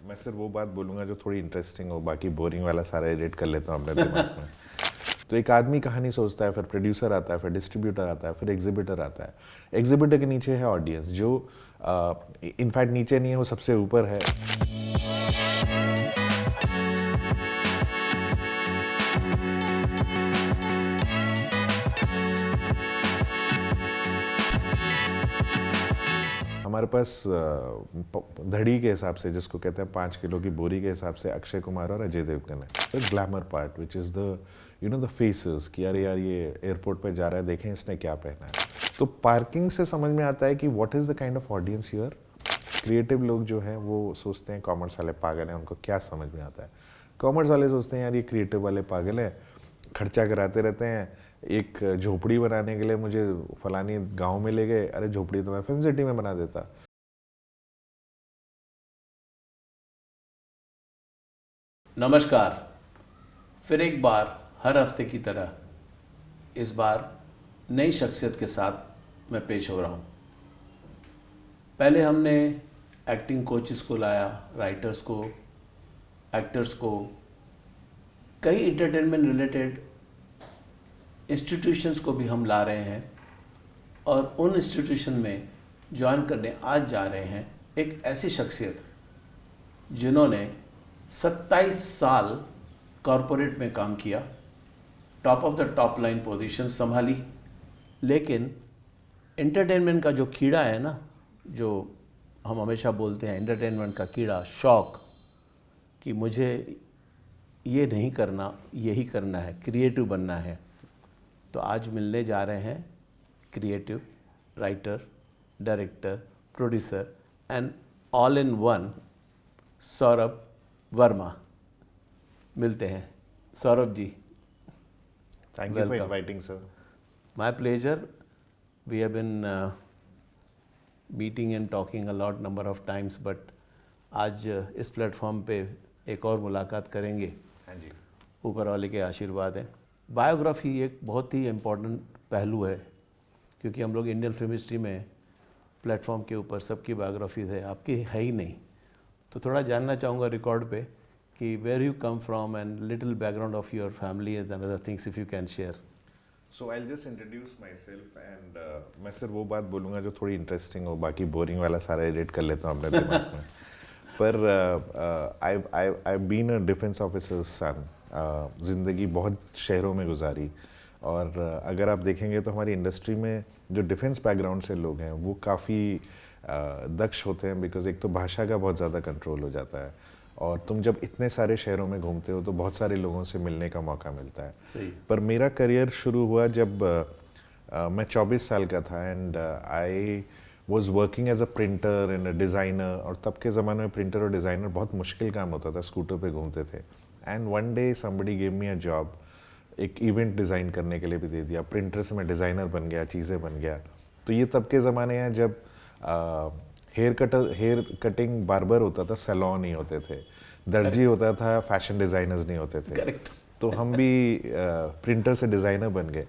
मैं सिर्फ वो बात बोलूँगा जो थोड़ी इंटरेस्टिंग हो, बाकी बोरिंग वाला सारा एडिट कर लेता हूँ अपने दिमाग में। तो एक आदमी कहानी सोचता है, फिर प्रोड्यूसर आता है, फिर डिस्ट्रीब्यूटर आता है, फिर एग्जिबिटर आता है। एग्जिबिटर के नीचे है ऑडियंस, जो इनफैक्ट नीचे नहीं है, वो सबसे ऊपर है। हमारे पास धड़ी के हिसाब से, जिसको कहते हैं 5 किलो की बोरी के हिसाब से, अक्षय कुमार और अजय देवगन है। Glamour part which is the the faces कि अरे यार ये एयरपोर्ट पे जा रहा है, देखें इसने क्या पहना है। तो पार्किंग से समझ में आता है कि what is the kind of audience here. Creative लोग जो हैं वो सोचते हैं कॉमर्स वाले पागल हैं, उनको क्या समझ में आता है। कॉमर्स वाले सोचते हैं यार ये क्रिएटिव वाले पागल हैं, खर्चा कराते रहते हैं। एक झोपड़ी बनाने के लिए मुझे फलानी गांव में ले गए, अरे झोपड़ी तो मैं फिल्म सिटी में बना देता। नमस्कार। फिर एक बार हर हफ्ते की तरह इस बार नई शख्सियत के साथ मैं पेश हो रहा हूँ। पहले हमने एक्टिंग कोचेस को लाया, राइटर्स को, एक्टर्स को, कई इंटरटेनमेंट रिलेटेड इंस्टीट्यूशंस को भी हम ला रहे हैं और उन इंस्टीट्यूशन में ज्वाइन करने आज जा रहे हैं एक ऐसी शख्सियत जिन्होंने 27 साल कॉरपोरेट में काम किया, top of the top line position संभाली, लेकिन एंटरटेनमेंट का जो कीड़ा है ना, जो हम हमेशा बोलते हैं एंटरटेनमेंट का कीड़ा, शौक कि मुझे ये नहीं करना, यही करना है, क्रिएटिव बनना है। तो आज मिलने जा रहे हैं creative writer, director, producer and all in one Saurabh Verma. मिलते हैं Saurabh ji. Thank you for inviting sir. My pleasure. We have been meeting and talking a lot number of times, but आज इस प्लेटफॉर्म पे एक और मुलाकात करेंगे। हाँ जी, ऊपर वाले के आशीर्वाद हैं। बायोग्राफी एक बहुत ही इम्पोर्टेंट पहलू है, क्योंकि हम लोग इंडियन फिल्म हिस्ट्री में प्लेटफॉर्म के ऊपर सबकी बायोग्राफी है, आपकी है ही नहीं। तो थोड़ा जानना चाहूँगा रिकॉर्ड पे कि where you come from and little background of your family and other things if you can share. So I just introduce my self and मैं सिर्फ वो बात बोलूँगा जो थोड़ी इंटरेस्टिंग हो, बाकी बोरिंग वाला सारा एडिट कर लेता हूँ अपने दिमाग में। पर I been a defence officer son. ज़िंदगी बहुत शहरों में गुजारी, और अगर आप देखेंगे तो हमारी इंडस्ट्री में जो डिफेंस बैकग्राउंड से लोग हैं वो काफ़ी दक्ष होते हैं, बिकॉज एक तो भाषा का बहुत ज़्यादा कंट्रोल हो जाता है, और तुम जब इतने सारे शहरों में घूमते हो तो बहुत सारे लोगों से मिलने का मौका मिलता है। सही। पर मेरा करियर शुरू हुआ जब मैं 24 साल का था, and I was working as a printer and a designer. और तब के ज़माने में प्रिंटर और डिज़ाइनर बहुत मुश्किल काम होता था, स्कूटर पे घूमते थे। And one day somebody give me a job, एक इवेंट डिज़ाइन करने के लिए भी दे दिया। प्रिंटर से मैं डिज़ाइनर बन गया, चीज़ें बन गया। तो ये तब के ज़माने हैं जब हेयर कटिंग बार्बर होता था, सैलून नहीं होते थे, दर्जी होता था, फैशन डिज़ाइनर्स नहीं होते थे। करेक्ट। तो हम भी प्रिंटर से डिज़ाइनर बन गए,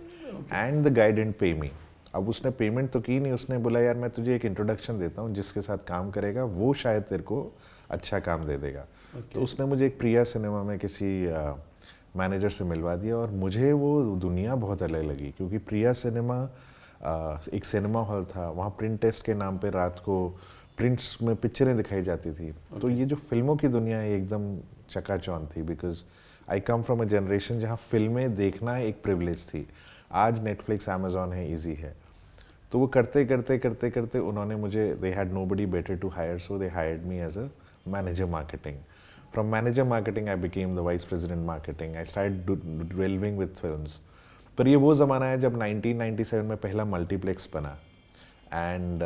एंड द गाय डिडंट पे मी। अब उसने पेमेंट तो की नहीं, उसने बोला यार मैं तुझे एक इंट्रोडक्शन देता हूँ, जिसके साथ काम करेगा वो शायद तेरे को अच्छा काम दे देगा। तो उसने मुझे एक प्रिया सिनेमा में किसी मैनेजर से मिलवा दिया, और मुझे वो दुनिया बहुत अलग लगी, क्योंकि प्रिया सिनेमा एक सिनेमा हॉल था, वहाँ प्रिंट टेस्ट के नाम पे रात को प्रिंट्स में पिक्चरें दिखाई जाती थी। तो ये जो फिल्मों की दुनिया है एकदम चकाचौंध थी, because I come from a generation जहाँ फिल्में देखना एक प्रिविलेज थी। आज नेटफ्लिक्स, अमेजॉन है, इजी है। तो वो करते करते करते करते उन्होंने मुझे, they had nobody better to hire, so they hired me as a manager marketing. From manager marketing I became the vice president marketing. I started dwelling with films. पर ये वो ज़माना है जब 1997 में पहला मल्टीप्लेक्स बना, एंड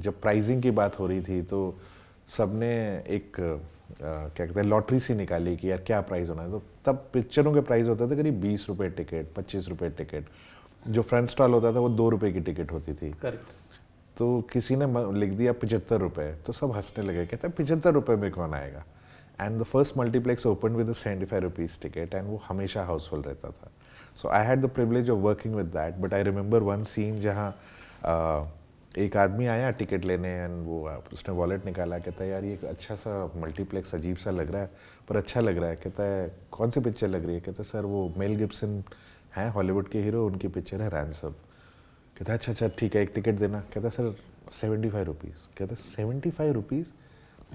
जब प्राइजिंग की बात हो रही थी तो सबने एक क्या कहते हैं लॉटरी सी निकाली कि यार क्या प्राइस होना है। तो तब पिक्चरों के प्राइस होते थे करीब 20 रुपये टिकट, 25 रुपये टिकट। जो फ्रंट स्टॉल होता था वो 2 रुपये की टिकट होती थी। करेक्ट। तो किसी ने लिख दिया 75 रुपये, तो सब हंसने लगे, कहते हैं 75 रुपये में कौन आएगा। And the first multiplex open with 75 rupees ticket, and वो हमेशा हाउसफुल रहता था। So I had the privilege of working with that, but I remember one scene जहाँ एक आदमी आया टिकट लेने एंड वो उसने वॉलेट निकाला, कहता है यार ये एक अच्छा सा मल्टीप्लेक्स अजीब सा लग रहा है पर अच्छा लग रहा है। कहता है कौन सी पिक्चर लग रही है? कहता है सर वो मेल गिब्सन हैं हॉलीवुड के हीरो, उनकी पिक्चर है रैंसम। कहता है अच्छा अच्छा ठीक है एक टिकट देना। कहता है सर 75 रुपीज़। कहता है 75 रुपीज़?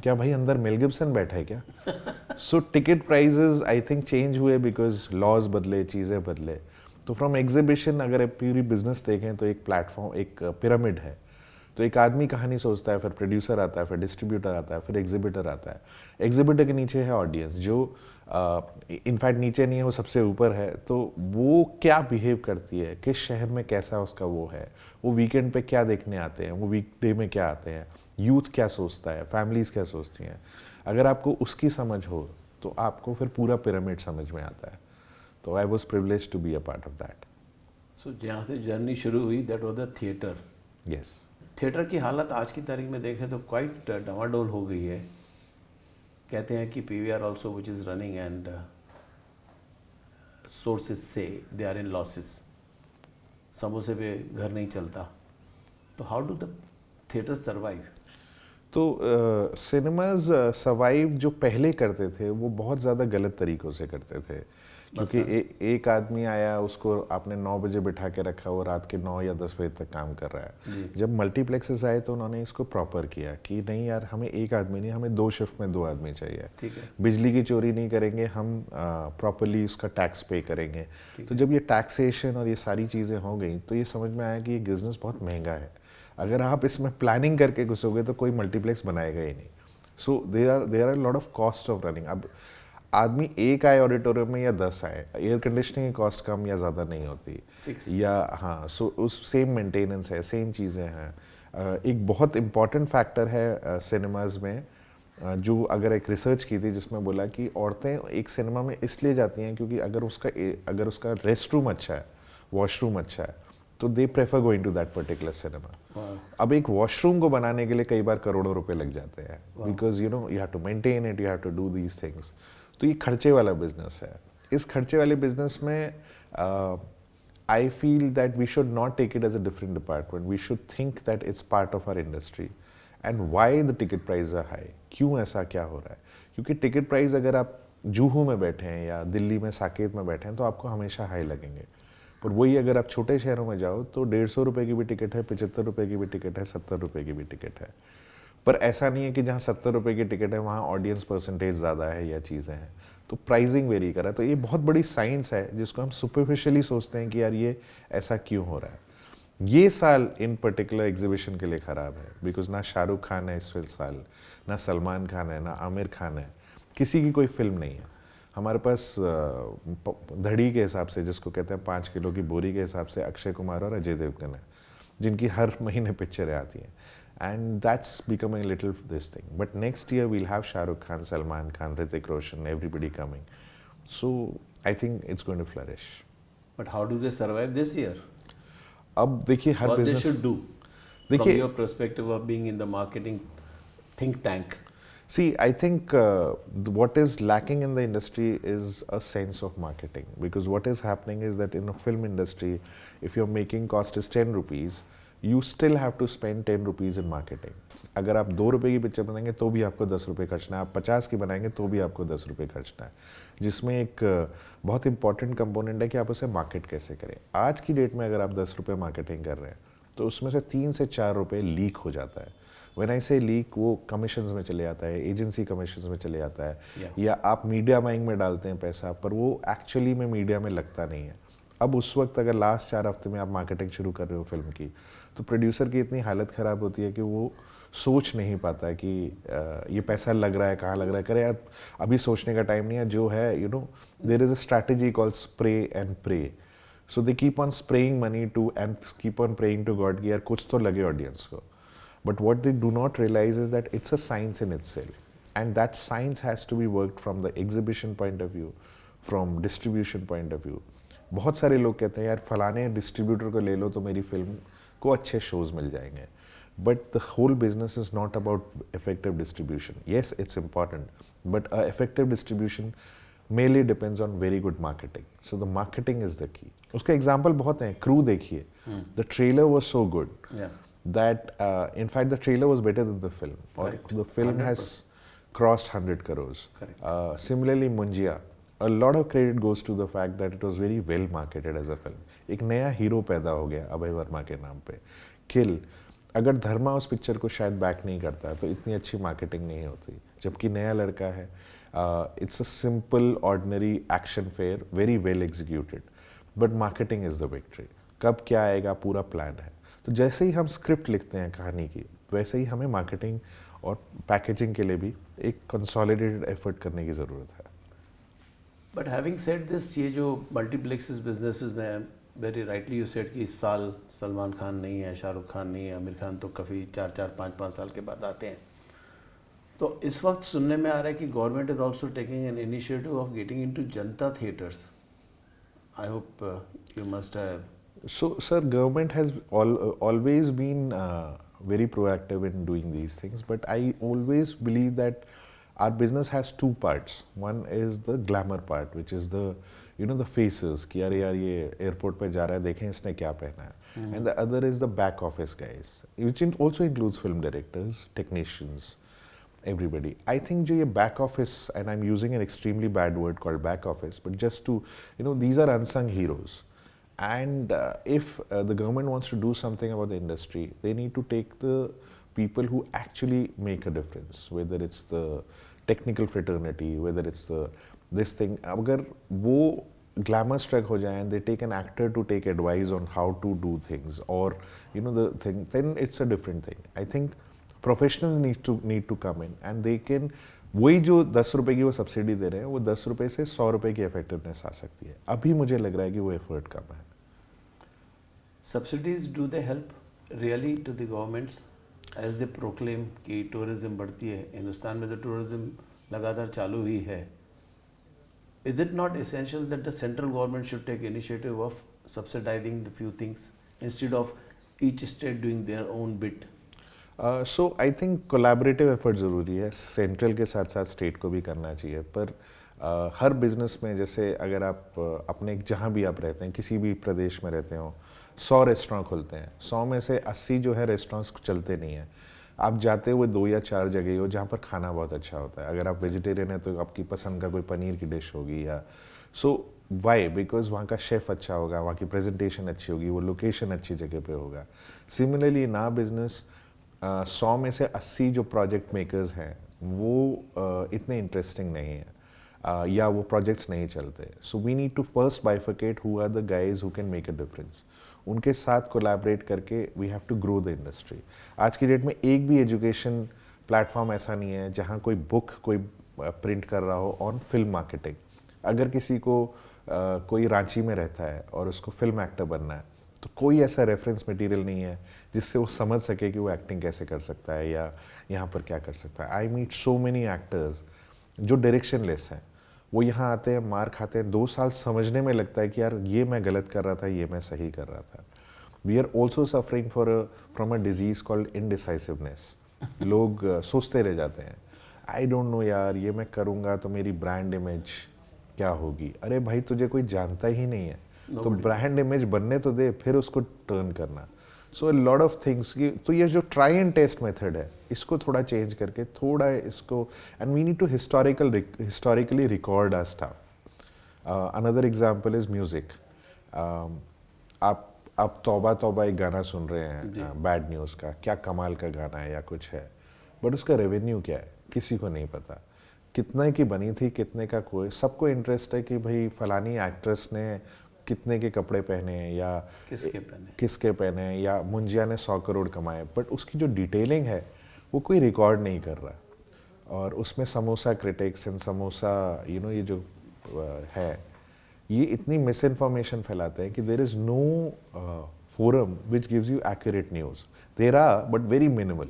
क्या भाई अंदर मेल गिब्सन बैठा है क्या? So ticket prices I think change हुए बिकॉज लॉज बदले, चीज़ें बदले। तो फ्रॉम एग्जीबिशन अगर आप पूरी बिजनेस देखें तो एक प्लेटफॉर्म, एक पिरामिड है। तो एक आदमी कहानी सोचता है, फिर प्रोड्यूसर आता है, फिर डिस्ट्रीब्यूटर आता है, फिर एग्जिबिटर आता है। एग्जिबिटर के नीचे है ऑडियंस जो इनफैक्ट नीचे नहीं है, वो सबसे ऊपर है। तो वो क्या बिहेव करती है, किस शहर में कैसा उसका वो है, वो वीकेंड पे क्या देखने आते हैं, वो वीकडे में क्या आते हैं, यूथ क्या सोचता है, फैमिलीज क्या सोचती हैं। अगर आपको उसकी समझ हो तो आपको फिर पूरा पिरामिड समझ में आता है। तो I was privilege to be a part of that. So जहाँ से जर्नी शुरू हुई that was the theatre. Yes. Theatre की हालत आज की तारीख में देखें तो क्वाइट डामाडोल हो गई है। कहते हैं कि PVR also which is running and sources से दे आर इन लॉसेस। समोसे पे घर नहीं चलता। तो how do the theatre survive? तो सिनेमाज सर्वाइव जो पहले करते थे वो बहुत ज़्यादा गलत तरीक़ों से करते थे, क्योंकि एक आदमी आया, उसको आपने 9 बजे बिठा के रखा, वो रात के 9 या 10 बजे तक काम कर रहा है। जब मल्टीप्लेक्सेस आए तो उन्होंने इसको प्रॉपर किया कि नहीं यार हमें एक आदमी नहीं, हमें 2 शिफ्ट में 2 आदमी चाहिए। ठीक है। बिजली की चोरी नहीं करेंगे हम, प्रॉपरली उसका टैक्स पे करेंगे। तो जब ये टैक्सेशन और ये सारी चीज़ें हो गई तो ये समझ में आया कि ये बिज़नेस बहुत महंगा है। अगर आप इसमें प्लानिंग करके घुसोगे तो कोई मल्टीप्लेक्स बनाएगा ही नहीं। So there are lot of cost of running. अब आदमी एक आए ऑडिटोरियम में या 10 आए, एयर कंडीशनिंग की कॉस्ट कम या ज़्यादा नहीं होती Fix. या हाँ। सो उस सेम मेंटेनेंस है, सेम चीज़ें हैं। एक बहुत इम्पॉर्टेंट फैक्टर है सिनेमाज में, जो अगर एक रिसर्च की थी जिसमें बोला कि औरतें एक सिनेमा में इसलिए जाती हैं क्योंकि अगर उसका रेस्ट रूम अच्छा है, वॉशरूम अच्छा है, तो they prefer going to that particular cinema. अब एक वॉशरूम को बनाने के लिए कई बार करोड़ों रुपए लग जाते हैं, because you have to maintain it, you have to do these things. तो ये खर्चे वाला बिजनेस है। इस खर्चे वाले बिजनेस में I feel that we should not take it as a different department, we should think that it's part of our industry and why the ticket price are high. क्यों ऐसा क्या हो रहा है? क्योंकि टिकट प्राइस अगर आप जूहू में बैठे हैं या दिल्ली में साकेत में बैठे हैं तो आपको हमेशा हाई लगेंगे, पर वही अगर आप छोटे शहरों में जाओ तो 150 रुपये की भी टिकट है, 75 रुपये की भी टिकट है, 70 रुपये की भी टिकट है। पर ऐसा नहीं है कि जहाँ 70 रुपये की टिकट है वहाँ ऑडियंस परसेंटेज ज़्यादा है या चीज़ें हैं। तो प्राइसिंग वेरी कर रहा है। तो ये बहुत बड़ी साइंस है जिसको हम सुपरफिशियली सोचते हैं कि यार ये ऐसा क्यों हो रहा है। ये साल इन पर्टिकुलर एग्जीबिशन के लिए ख़राब है बिकॉज ना शाहरुख खान है इस साल, ना सलमान खान है, ना आमिर खान है, किसी की कोई फिल्म नहीं है। हमारे पास धड़ी के हिसाब से, जिसको कहते हैं 5 किलो की बोरी के हिसाब से, अक्षय कुमार और अजय देवगन है जिनकी हर महीने पिक्चरें आती हैं। And that's becoming little this thing. But next year we'll have Shahrukh Khan, Salman Khan, Hrithik Roshan, everybody coming. So I think it's going to flourish. But how do they survive this year? अब देखिए हर What they business, should do from देखिए your perspective of being in the marketing think tank? see, I think what is lacking in the industry is a sense of marketing, because what is happening is that in a film industry, if your making cost is 10 rupees, you still have to spend 10 rupees in marketing. अगर आप 2 रुपये की picture बनाएंगे तो भी आपको 10 रुपये खर्चना है, आप 50 की बनाएंगे तो भी आपको 10 रुपये खर्चना है, जिसमें एक बहुत इंपॉर्टेंट कंपोनेंट है कि आप उसे मार्केट कैसे करें। आज की डेट में अगर आप 10 रुपये मार्केटिंग कर रहे हैं तो उसमें से 3 से 4 रुपये लीक हो जाता है। व्हेन आई से लीक, वो कमीशंस में चले जाता है, एजेंसी कमीशंस में चले जाता है, या आप मीडिया बाइंग में डालते हैं पैसा, पर वो एक्चुअली में मीडिया में लगता नहीं है। अब उस वक्त अगर लास्ट 4 हफ्ते में आप मार्केटिंग शुरू कर रहे हो फिल्म की, तो प्रोड्यूसर की इतनी हालत ख़राब होती है कि वो सोच नहीं पाता कि ये पैसा लग रहा है, कहाँ लग रहा है। करे यार अभी सोचने का टाइम नहीं है, जो है there is a strategy called spray and pray. So they keep on spraying money to and keep on praying to God कि यार कुछ तो लगे ऑडियंस को। But what they do not realize is that it's a science in itself, and that science has to be worked from the exhibition point of view, from distribution point of view. बहुत सारे लोग कहते हैं यार फलाने distributor को ले लो तो मेरी फिल्म को अच्छे शोज मिल जाएंगे, but the whole business is not about effective distribution. Yes, it's important, but effective distribution mainly depends on very good marketing. So the marketing is the key. उसका एग्जाम्पल बहुत हैं। क्रू देखिए, the trailer was so good. Yeah. that in fact the trailer was better than the film, or Correct. the film 100%. has crossed 100 crores. Correct. Similarly Munjia, a lot of credit goes to the fact that it was very well marketed as a film. एक नया hero पैदा हो गया अभय वर्मा के नाम पे. किल, अगर धर्मा उस पिक्चर को शायद बैक नहीं करता तो इतनी अच्छी मार्केटिंग नहीं होती. जबकि नया लड़का है, it's a simple ordinary action fair, very well executed, but marketing is the victory. कब क्या आएगा पूरा प्लान है. तो जैसे ही हम स्क्रिप्ट लिखते हैं कहानी की, वैसे ही हमें मार्केटिंग और पैकेजिंग के लिए भी एक कंसोलिडेटेड एफर्ट करने की ज़रूरत है. बट हैविंग सेड दिस, ये जो मल्टीप्लेक्सेस बिजनेसेस में वेरी राइटली यू सेड कि इस साल सलमान खान नहीं है, शाहरुख खान नहीं है, आमिर खान तो काफ़ी 4-4, 5-5 साल के बाद आते हैं. तो इस वक्त सुनने में आ रहा है कि government is also taking an initiative of getting into जनता theatres. I hope you must have. So, sir, government has always been very proactive in doing these things, but I always believe that our business has two parts. One is the glamour part, which is the the faces कि यार ये airport पे जा रहा है, देखें इसने क्या पहना है. And the other is the back office guys, which also includes film directors, technicians, everybody. I think जो ये back office, and I'm using an extremely bad word called back office, but just to these are unsung heroes. And if the government wants to do something about the industry, they need to take the people who actually make a difference, whether it's the technical fraternity, whether it's this thing. अगर वो glamour struck हो जाए and they take an actor to take advice on how to do things, or the thing, then it's a different thing. I think professionals need to come in, and they can, वही जो 10 रुपए की वो subsidy दे रहे हैं, वो 10 रुपए से 100 रुपए की इफेक्टिवनेस आ सकती है. अभी मुझे लग रहा है कि वो एफर्ट कम है. Subsidies do they help really to the governments as they proclaim कि टूरिज्म बढ़ती है. हिंदुस्तान में तो टूरिज्म लगातार चालू ही है. Is it not essential that the central government should take initiative of subsidizing the few things instead of each state doing their own bit? So I think collaborative effort ज़रूरी है. सेंट्रल के साथ साथ state को भी करना चाहिए. पर हर बिजनेस में, जैसे अगर आप अपने जहाँ भी आप रहते हैं, किसी भी प्रदेश में रहते हो, 100 रेस्टोरेंट खुलते हैं, 100 में से 80 जो है रेस्टोरेंट्स चलते नहीं हैं. आप जाते हुए 2 या 4 जगह हो जहाँ पर खाना बहुत अच्छा होता है. अगर आप वेजिटेरियन है तो आपकी पसंद का कोई पनीर की डिश होगी, या सो वाई, बिकॉज वहाँ का शेफ़ अच्छा होगा, वहाँ की प्रेजेंटेशन अच्छी होगी, वो लोकेशन अच्छी जगह पे होगा. सिमिलरली इन आवर बिजनेस 100 में से 80 जो प्रोजेक्ट मेकर्स हैं वो इतने इंटरेस्टिंग नहीं हैं, या वो प्रोजेक्ट्स नहीं चलते. So we need to first bifurcate who are the guys who can make a difference. उनके साथ कोलैबोरेट करके we have to grow the industry. आज की डेट में एक भी एजुकेशन प्लेटफॉर्म ऐसा नहीं है जहाँ कोई बुक कोई प्रिंट कर रहा हो ऑन फिल्म मार्केटिंग. अगर किसी को कोई रांची में रहता है और उसको फिल्म एक्टर बनना है, तो कोई ऐसा रेफरेंस मटेरियल नहीं है जिससे वो समझ सके कि वो एक्टिंग कैसे कर सकता है या यहाँ पर क्या कर सकता है. I meet so many actors जो डायरेक्शन लेस हैं. वो यहाँ आते हैं, मार खाते हैं, 2 साल समझने में लगता है कि यार ये मैं गलत कर रहा था, ये मैं सही कर रहा था. We are also suffering from a disease called indecisiveness. लोग सोचते रह जाते हैं, आई डोंट नो यार, ये मैं करूँगा तो मेरी ब्रांड इमेज क्या होगी. अरे भाई, तुझे कोई जानता ही नहीं है, तो ब्रांड इमेज बनने तो दे, फिर उसको टर्न करना. सो लॉट ऑफ थिंग्स की, तो ये जो ट्राई एंड टेस्ट मेथड है, इसको थोड़ा चेंज करके थोड़ा इसको, and we need to historically record our stuff. Another example is music. आप तौबा तौबा एक गाना सुन रहे हैं बैड न्यूज़ का, क्या कमाल का गाना है या कुछ है, बट उसका रेवेन्यू क्या है किसी को नहीं पता. कितने की बनी थी, कितने का, कोई, सबको इंटरेस्ट है कि भाई फलानी एक्ट्रेस ने कितने के कपड़े पहने हैं या किसके पहने हैं, या मुंजिया ने 100 करोड़ कमाए, बट उसकी जो डिटेलिंग है वो कोई रिकॉर्ड नहीं कर रहा. और उसमें समोसा क्रिटिक्स एंड समोसा ये जो है, ये इतनी मिस इन्फॉर्मेशन फैलाते हैं कि there is no forum which gives you accurate news. There are but very minimal,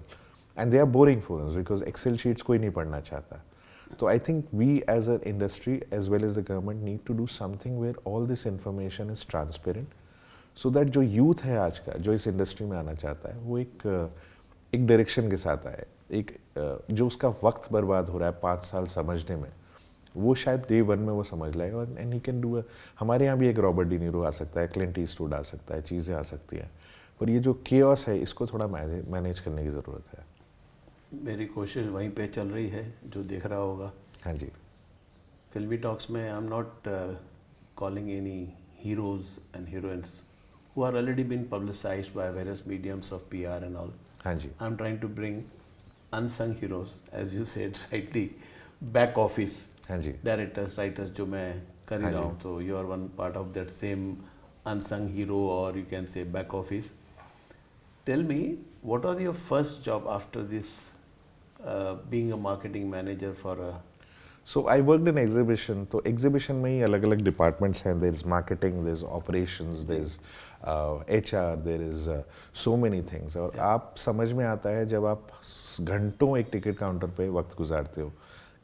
and they are boring forums because Excel sheets कोई नहीं पढ़ना चाहता. So I think we as an industry as well as the government need to do something where all this information is transparent, so that जो youth है आज का, जो इस इंडस्ट्री में आना चाहता है, वो एक डायरेक्शन के साथ आए. एक जो उसका वक्त बर्बाद हो रहा है 5 साल समझने में, वो शायद डे 1 में वो समझ लाए. और एंड ही कैन डू. हमारे यहाँ भी एक रॉबर्ट डी नीरो आ सकता है, क्लिंट ईस्टवुड आ सकता है, चीज़ें आ सकती हैं, पर ये जो केओस है इसको थोड़ा मैनेज करने की ज़रूरत है। मेरी कोशिश वहीं पे चल रही है, जो देख रहा होगा। हाँ जी। फिल्मी टॉक्स में I am not calling any heroes and heroines who are already been publicized by various mediums of PR and all. हाँ जी। I'm trying to bring unsung heroes, as you said rightly, back office हाँ जी। directors, writers, जो मैं कर ही हाँ रहा जी। हूँ, तो you are one part of that same unsung hero, or you can say back office. Tell me, what was your first job after this, being a marketing manager for a so I worked in exhibition, तो exhibition में ही अलग अलग departments हैं। There is marketing, there is operations, there is HR, there is so many things. और आप समझ में आता है जब आप घंटों एक टिकट काउंटर पे वक्त गुजारते हो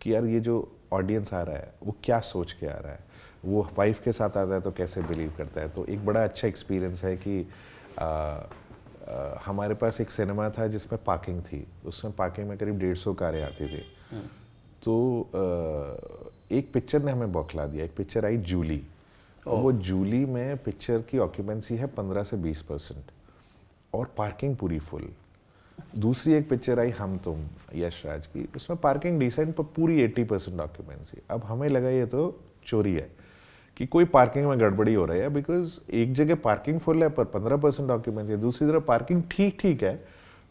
कि यार ये जो ऑडियंस आ रहा है वो क्या सोच के आ रहा है, वो वाइफ के साथ आता है तो कैसे बिलीव करता है। तो एक बड़ा अच्छा एक्सपीरियंस है कि हमारे पास एक सिनेमा था जिसमें पार्किंग थी, उसमें पार्किंग में करीब 150 कारें आती थी। तो एक पिक्चर ने हमें बौखला दिया। एक पिक्चर आई जूली, वो जूली में पिक्चर की ऑक्यूपेंसी है 15 से 20% और पार्किंग पूरी फुल। दूसरी एक पिक्चर आई हम तुम, यश राज की, उसमें पार्किंग डिसेंट पर पूरी 80% ऑक्यूपेंसी। अब हमें लगा ये तो चोरी है कि कोई पार्किंग में गड़बड़ी हो रही है, बिकॉज एक जगह पार्किंग फुल है पर 15% ऑक्यूपेंसी है, दूसरी तरफ पार्किंग ठीक ठीक है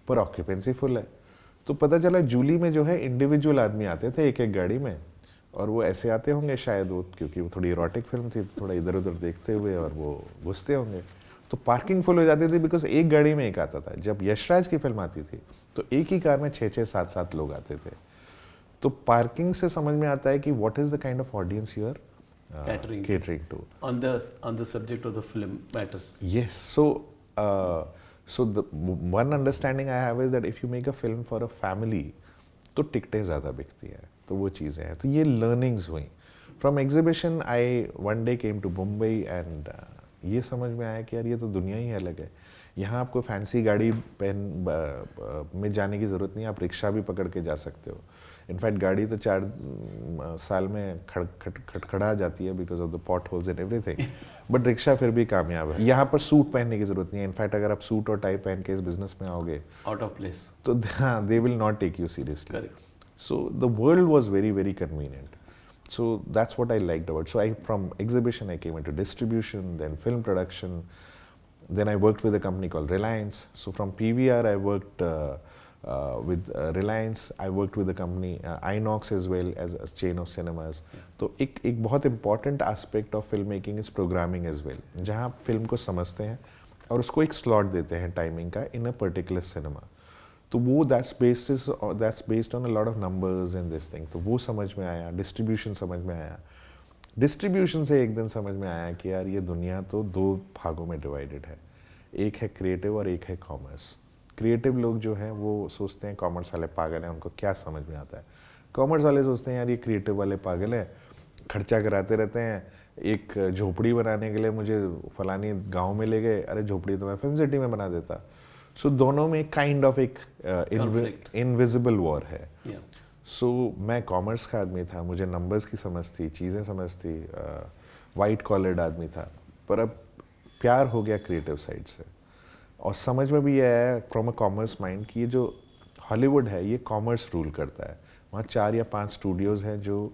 पर ऑक्यूपेंसी फुल है। तो पता चला जूली में जो है इंडिविजुअल आदमी आते थे एक एक गाड़ी में, और वो ऐसे आते होंगे शायद वो, क्योंकि वो थोड़ी इरोटिक फिल्म थी तो थोड़ा इधर उधर देखते हुए और वो घुसते होंगे, तो पार्किंग फुल हो जाती थी बिकॉज एक गाड़ी में एक आता था। जब यशराज की फिल्म आती थी तो एक ही कार में 6-6, 7-7 लोग आते थे। तो पार्किंग से समझ में आता है कि what is the kind of audience you are catering to. on the subject of the film matters. Yes, so the one understanding I have is that if you make a film for a family, तो टिकटें ज़्यादा बिकती हैं, तो वो चीज़ें हैं। तो ये लर्निंग्स हुई from exhibition. I one day came to Mumbai and ये समझ में आया कि यार ये तो दुनिया ही अलग है। यहाँ आपको फैंसी गाड़ी में जाने की ज़रूरत नहीं, आप रिक्शा भी पकड़ के जा सकते हो। इनफैक्ट गाड़ी तो 4 साल में खड़खड़ा जाती है because of the pot holes and everything, but rickshaw फिर भी कामयाब है। यहाँ पर सूट पहनने की ज़रूरत नहीं है। इनफैक्ट अगर आप सूट और टाई पहन के इस बिजनेस में आओगे आउट ऑफ प्लेस, तो हाँ, they will not take you seriously. So the world was very very convenient. So that's what I liked about. So from exhibition I came into distribution, then film production, then I worked with a company called Reliance. So from PVR I worked with Reliance. I worked with the company Inox as well as a chain of cinemas. तो एक बहुत important aspect of filmmaking is programming as well, जहाँ आप film को समझते हैं और उसको एक slot देते हैं टाइमिंग का in a particular cinema. तो वो that's based on a lot of numbers and this thing. तो वो समझ में आया, डिस्ट्रीब्यूशन समझ में आया। डिस्ट्रीब्यूशन से एक दिन समझ में आया कि यार ये दुनिया तो 2 भागों में डिवाइडेड है, एक है क्रिएटिव और एक है कॉमर्स। क्रिएटिव लोग जो हैं वो सोचते हैं कॉमर्स वाले पागल हैं, उनको क्या समझ में आता है। कॉमर्स वाले सोचते हैं यार ये क्रिएटिव वाले पागल हैं, खर्चा कराते रहते हैं। एक झोपड़ी बनाने के लिए मुझे फलानी गाँव में ले गए, अरे झोपड़ी तो मैं फिल्म सिटी में बना देता। सो दोनों में काइंड ऑफ एक इनविजिबल वॉर है। सो मैं कॉमर्स का आदमी था, मुझे नंबर्स की समझ थी, चीज़ें समझ थी, वाइट कॉलर्ड आदमी था, पर अब प्यार हो गया क्रिएटिव साइड से और समझ में भी आया फ्रॉम अ कॉमर्स माइंड कि ये जो हॉलीवुड है ये कॉमर्स रूल करता है। वहाँ 4 या 5 स्टूडियोज़ हैं जो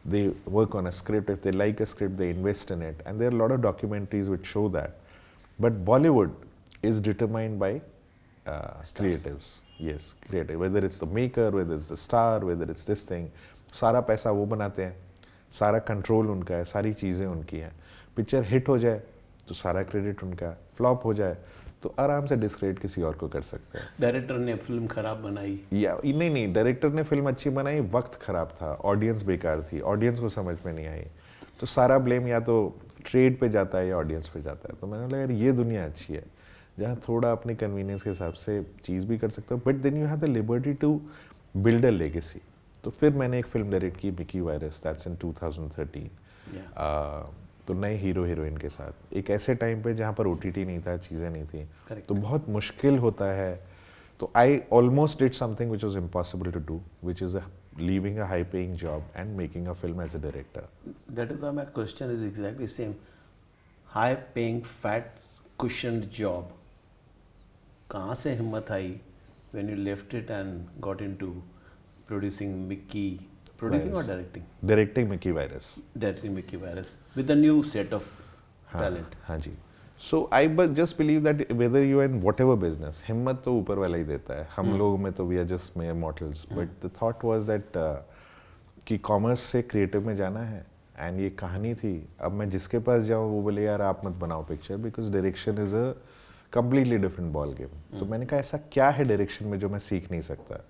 they work on a script, if they like a script they invest in it, and their lot of documentaries which show that. But Bollywood is determined by creatives. Yes, creative. Whether it's the maker, whether it's the star, whether it's this thing, सारा पैसा वो बनाते हैं, सारा control उनका है, सारी चीज़ें उनकी हैं। पिक्चर हिट हो जाए तो सारा क्रेडिट उनका, फ्लॉप हो जाए तो आराम से डिस्क्रेडिट किसी और को कर सकते हैं। डायरेक्टर ने फिल्म खराब बनाई या नहीं, डायरेक्टर ने फिल्म अच्छी बनाई, वक्त खराब था, ऑडियंस बेकार थी, ऑडियंस को समझ में नहीं आई, तो सारा ब्लेम या तो ट्रेड पे जाता है या ऑडियंस पे जाता है। तो मैंने बोला यार ये दुनिया अच्छी है जहाँ थोड़ा अपने कन्वीनियंस के हिसाब से चीज़ भी कर सकते हो, but then you have the liberty to build a legacy. तो फिर मैंने एक फिल्म डायरेक्ट की, मिकी वायरस, दैट्स इन 2013। तो नए हीरो हीरोइन के साथ एक ऐसे टाइम पे जहाँ पर OTT नहीं था, चीज़ें नहीं थी, तो बहुत मुश्किल होता है। तो I almost did something which was impossible to do, which is leaving a high paying job and making a film as a director. That is why my question is exactly same. High paying, fat, cushioned job. कहाँ से हिम्मत आई when you left it and got into producing producing or directing? Directing Mickey virus. Directing Mickey Virus with a new set of talent. हाँ जी। So I just believe that whether you in whatever business, हिम्मत तो ऊपर वाला ही देता है। हम लोग में तो we are just mere models, but the thought was that कि कॉमर्स से क्रिएटिव में जाना है, एंड ये कहानी थी। अब मैं जिसके पास जाऊँ वो बोले यार आप मत बनाओ picture, because direction is a completely different ball game. तो मैंने कहा ऐसा क्या है डायरेक्शन में जो मैं सीख नहीं सकता।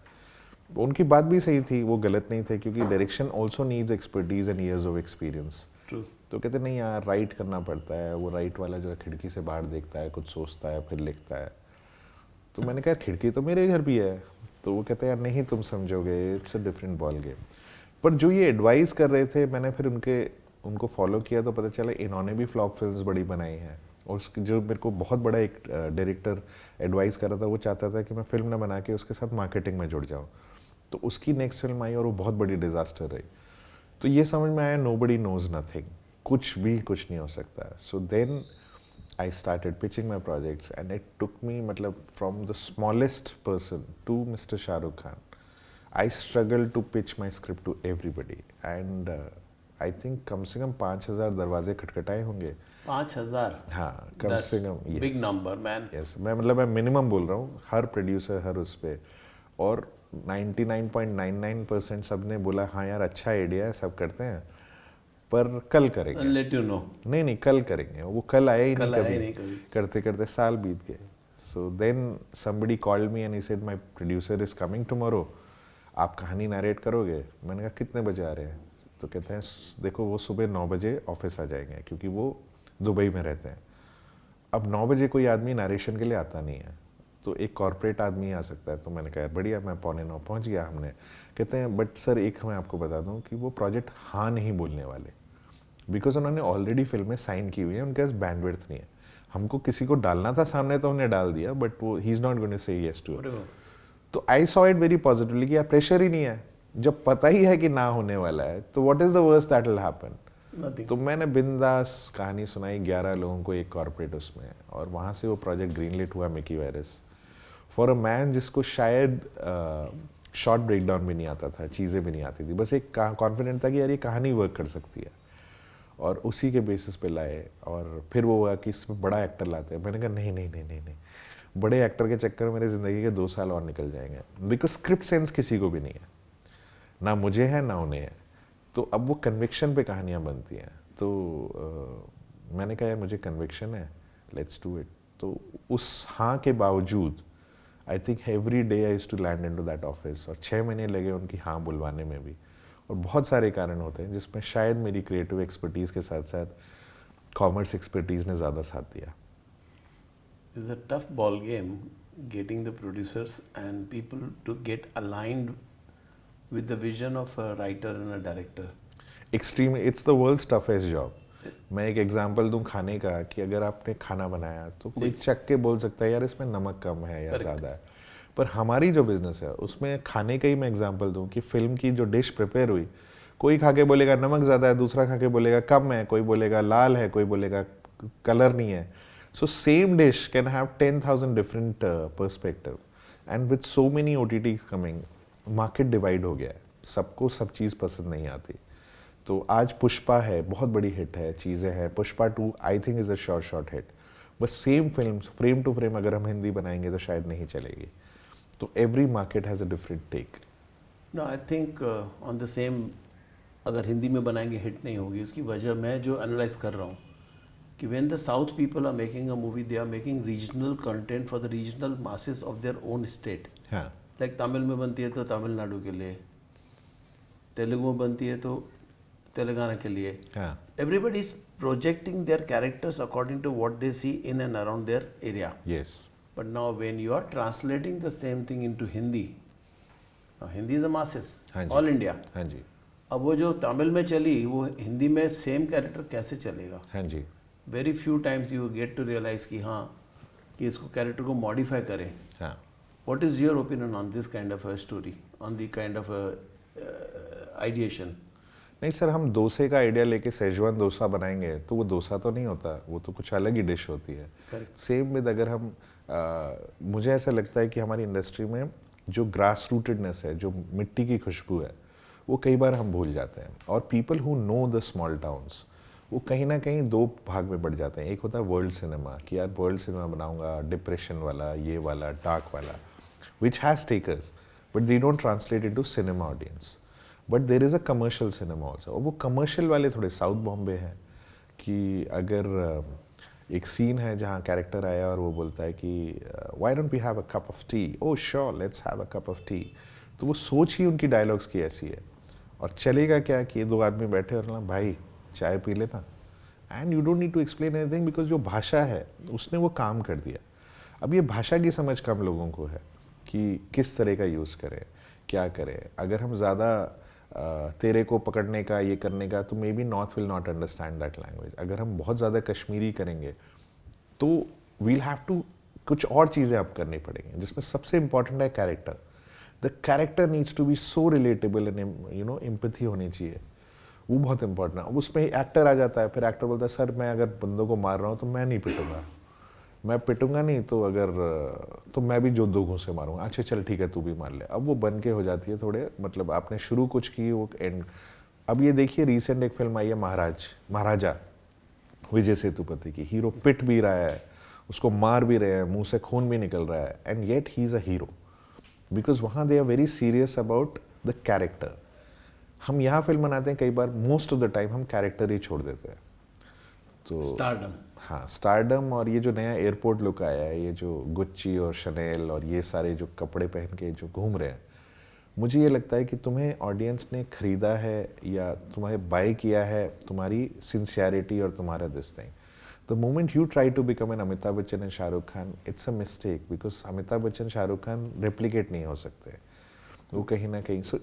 उनकी बात भी सही थी, वो गलत नहीं थे, क्योंकि direction also needs expertise and years of experience. True. तो कहते नहीं यार राइट करना पड़ता है, वो राइट वाला जो है खिड़की से बाहर देखता है, कुछ सोचता है फिर लिखता है। तो मैंने कहा खिड़की तो मेरे घर भी है। तो वो कहते हैं यार नहीं तुम समझोगे, it's a different ball game. पर जो ये एडवाइस कर रहे थे, मैंने फिर उनको फॉलो किया तो पता चला इन्होंने भी फ्लॉप फिल्म्स बड़ी बनाई हैं। और उसकी जो मेरे को बहुत बड़ा एक डायरेक्टर एडवाइस कर रहा था, वो चाहता था कि मैं फिल्म ना बना के उसके साथ मार्केटिंग में जुड़ जाऊँ। तो उसकी नेक्स्ट फिल्म आई और वो बहुत बड़ी डिजास्टर रही। तो ये समझ में आया नोबडी नोज नथिंग, कुछ भी कुछ नहीं हो सकता। So then I started pitching my projects and it took me, मतलब from the smallest person to mister Shahrukh Khan, I struggle to pitch my script to everybody. And I think कम से कम 5,000 दरवाजे खटखटाए होंगे। 5,000? हाँ कम से कम। Big number man. यस, मैं मिनिमम बोल रहा हूँ, हर प्रोड्यूसर हर उस पे। और 99.99% सब ने बोला हाँ यार अच्छा आइडिया है, सब करते हैं, पर कल करेंगे। Let you know. नहीं कल करेंगे। वो कल आया ही कल नहीं आया ही कभी। नहीं कभी। करते करते साल बीत गए। So then somebody called me and he said my producer is coming tomorrow, आप कहानी नरेट करोगे? मैंने कहा कितने बजे आ रहे हैं? तो कहते हैं देखो वो सुबह 9 बजे ऑफिस आ जाएंगे, क्योंकि वो दुबई में रहते हैं। अब 9 बजे कोई आदमी नरेशन के लिए आता नहीं है, तो एक कॉर्पोरेट आदमी आ सकता है। तो मैंने कहा बढ़िया, मैं 8:45 पहुंच गया। हमने कहते हैं बट सर एक मैं आपको बता दूं कि वो प्रोजेक्ट हाँ नहीं बोलने वाले, बिकॉज उन्होंने ऑलरेडी फिल्में साइन की हुई है, उनके पास बैंडविड्थ नहीं है। हमको किसी को डालना था सामने तो उन्हें डाल दिया, बट वो he is not going to say yes to it. तो I saw it very positively कि यार प्रेशर ही नहीं है, जब पता ही है कि ना होने वाला है तो what is the worst that will happen. तो मैंने बिंदास कहानी सुनाई 11 लोगों को, एक कॉर्पोरेट उसमें, और वहाँ से वो प्रोजेक्ट ग्रीनलिट हुआ Mickey virus. For a man जिसको शायद शॉर्ट ब्रेकडाउन भी नहीं आता था, चीज़ें भी नहीं आती थी, बस एक कॉन्फिडेंट था कि यार ये कहानी वर्क कर सकती है, और उसी के बेसिस पे लाए। और फिर वो हुआ कि इसमें बड़ा एक्टर लाते हैं। मैंने कहा नहीं, बड़े एक्टर के चक्कर में मेरी ज़िंदगी के 2 साल और निकल जाएंगे, बिकॉज स्क्रिप्ट सेंस किसी को भी नहीं है, ना मुझे है ना उन्हें है। तो अब वो कन्विक्शन पे कहानियाँ बनती हैं। तो मैंने कहा यार मुझे कन्विक्शन है, लेट्स डू इट। तो उस हाँ के बावजूद I think every day I used to land into that office, और 6 महीने लगे उनकी हाँ बुलवाने में भी। और बहुत सारे कारण होते हैं जिसमें शायद मेरी क्रिएटिव एक्सपर्टीज़ के साथ साथ कॉमर्स एक्सपर्टीज़ ने ज़्यादा साथ दिया। It's a tough ball game getting the producers and people to get aligned with the vision of a writer and a director. Extreme, it's the world's toughest job. मैं एक example दूं खाने का, कि अगर आपने खाना बनाया तो कोई चख के बोल सकता है यार इसमें नमक कम है या ज़्यादा है, पर हमारी जो बिजनेस है उसमें खाने का ही मैं एग्जांपल दूं कि फिल्म की जो डिश प्रिपेयर हुई, कोई खा के बोलेगा नमक ज़्यादा है, दूसरा खा के बोलेगा कम है, कोई बोलेगा लाल है, कोई बोलेगा कलर नहीं है। So same dish can have 10,000 different perspective, and with so many OTT coming, market divide हो गया है, सबको सब चीज़ पसंद नहीं आती। तो आज पुष्पा है, बहुत बड़ी हिट है, चीज़ें हैं, Pushpa 2 I think is a short hit, बस same film frame to frame अगर हम हिंदी बनाएंगे तो शायद नहीं चलेगी। तो every market has a different take. No I think on the same, अगर हिंदी में बनाएंगे हिट नहीं होगी। उसकी वजह मैं जो एनालाइज कर रहा हूँ कि when the south people are making a movie, they are making regional content for the regional masses of their own state. हाँ, लाइक तमिल में बनती है तो तमिलनाडु के लिए, तेलुगु में बनती है तो तेलंगाना के लिए। हाँ, Everybody is projecting their characters according to what they see in and around their area. Yes, But now when you are translating the same thing into Hindi, now Hindi is a masses, हाँ जी, all India. हाँ जी, अब वो जो तमिल में चली वो हिंदी में same character कैसे चलेगा? हाँ जी, Very few times you get to realize कि हाँ कि इसको कैरेक्टर को मॉडिफाई करें. हाँ। What is your opinion on this kind of a story, on the kind of a ideation? नहीं सर, हम डोसे का आइडिया लेके सेजवान डोसा बनाएंगे तो वो डोसा तो नहीं होता, वो तो कुछ अलग ही डिश होती है। Correct. सेम विद अगर हम मुझे ऐसा लगता है कि हमारी इंडस्ट्री में जो ग्रास रूटेडनेस है, जो मिट्टी की खुशबू है, वो कई बार हम भूल जाते हैं। और people who know the small towns, वो कहीं ना कहीं दो भाग में बढ़ जाते हैं। एक होता है वर्ल्ड सिनेमा, कि यार वर्ल्ड सिनेमा बनाऊंगा, डिप्रेशन वाला, ये वाला, डार्क वाला, which has takers, but they don't translate into cinema audience. But there is a commercial cinema also, और वो कमर्शियल वाले थोड़े साउथ बॉम्बे हैं। कि अगर एक सीन है जहाँ कैरेक्टर आया और वो बोलता है कि why don't we have a cup of tea, oh sure let's have a cup of tea, तो वो सोच ही उनकी डायलॉग्स की ऐसी है। और चलेगा क्या कि ये दो आदमी बैठे और ना भाई चाय पी लेना, and you don't need to explain anything, because जो भाषा है उसने वो काम कर दिया। अब ये भाषा की समझ कम लोगों को है कि किस तरह का यूज़ करें, क्या करें। अगर हम ज़्यादा तेरे को पकड़ने का, ये करने का, तो may be north will not understand that language. अगर हम बहुत ज़्यादा कश्मीरी करेंगे तो वील हैव टू कुछ और चीज़ें अब करनी पड़ेंगी, जिसमें सबसे इंपॉर्टेंट है character. The character needs to be so relatable and you know empathy होनी चाहिए, वो बहुत इंपॉर्टेंट है। उसमें एक्टर आ जाता है, फिर एक्टर बोलता है सर मैं अगर बंदों को मार रहा हूँ तो मैं नहीं पिटूंगा, मैं पिटूंगा नहीं, तो अगर तो मैं भी जो दो घूंसे मारूंगा, अच्छा चल ठीक है तू भी मार ले। अब वो बन के हो जाती है थोड़े, मतलब आपने शुरू कुछ की वो एंड। अब ये देखिए रिसेंट एक फिल्म आई है महाराजा, विजय सेतुपति की। हीरो पिट भी रहा है, उसको मार भी रहे हैं, मुंह से खून भी निकल रहा है, and yet he is a hero, because वहाँ they are very serious about the character. हम यहाँ फिल्म बनाते हैं कई बार, मोस्ट ऑफ द टाइम हम कैरेक्टर ही छोड़ देते हैं। तो स्टारडम, हाँ स्टारडम, और ये जो नया एयरपोर्ट लुक आया है, ये जो गुच्ची और शनेल और ये सारे जो कपड़े पहन के जो घूम रहे हैं, मुझे ये लगता है कि तुम्हें ऑडियंस ने खरीदा है या तुम्हारे बाय किया है तुम्हारी सिंसियरिटी और तुम्हारा this thing. The moment you try to become an Amitabh Bachchan and Shahrukh Khan, it's a mistake, because Amitabh Bachchan Shahrukh Khan replicate नहीं हो सकते वो कहीं ना कहीं। सो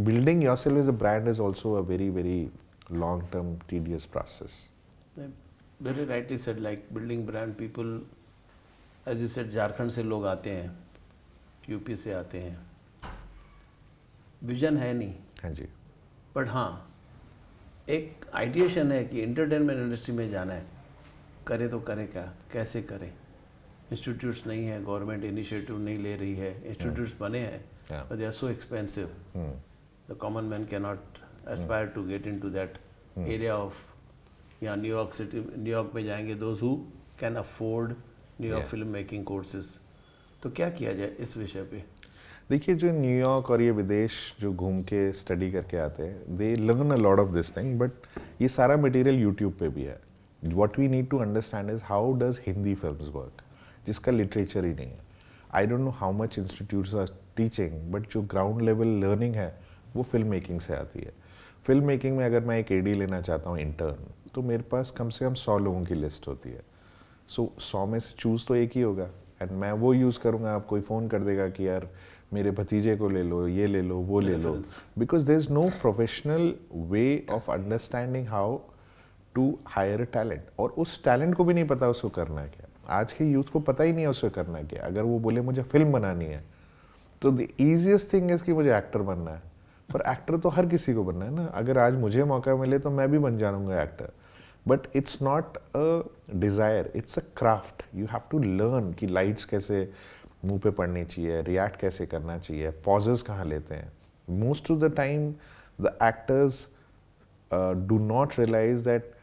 building yourself as a brand is also a very very long term tedious process. very rightly said, like building brand, people, as you said, Jharkhand से लोग आते हैं, यूपी से आते हैं, विजन है नहीं, हाँ जी, बट हाँ एक आइडिएशन है कि एंटरटेनमेंट इंडस्ट्री में जाना है, करे तो करे क्या, कैसे करें। इंस्टीट्यूट्स नहीं है, गवर्नमेंट इनिशिएटिव नहीं ले रही है, इंस्टीट्यूट्स बने हैं but they are so expensive. The common man cannot aspire to get into that area of, या न्यूयॉर्क सिटी, न्यूयॉर्क में जाएंगे those who can afford New York film making courses. तो क्या किया जाए इस विषय पे? देखिए जो न्यूयॉर्क और ये विदेश जो घूम के स्टडी करके आते हैं, they learn a lot of this thing, but ये सारा मटेरियल यूट्यूब पे भी है। What we need to understand is how does Hindi films work, जिसका लिटरेचर ही नहीं है। I don't know how much institutes are teaching, but जो ग्राउंड लेवल लर्निंग है वो फिल्म मेकिंग से आती है। फिल्म मेकिंग में अगर मैं एक एडी लेना चाहता हूँ इंटर्न, तो मेरे पास कम से कम 100 लोगों की लिस्ट होती है। सो 100 में से चूज़ तो एक ही होगा, एंड मैं वो यूज़ करूँगा। आप कोई फ़ोन कर देगा कि यार मेरे भतीजे को ले लो, ये ले लो, वो ले लो, because there is no professional way of understanding how to hire talent. और उस टैलेंट को भी नहीं पता उसको करना है क्या। आज के यूथ को पता ही नहीं है उसको करना है क्या। अगर वो बोले मुझे फिल्म बनानी है, तो द ईजिएस्ट थिंग इज़ कि मुझे एक्टर बनना है। पर एक्टर तो हर किसी को बनना है ना। अगर आज मुझे मौका मिले तो मैं भी बन जाऊंगा actor, but it's not a desire, it's a craft. You have to learn कि लाइट्स कैसे मुंह पे पड़नी चाहिए, रिएक्ट कैसे करना चाहिए, पॉजेस कहाँ लेते हैं। Most of the time the actors do not realize that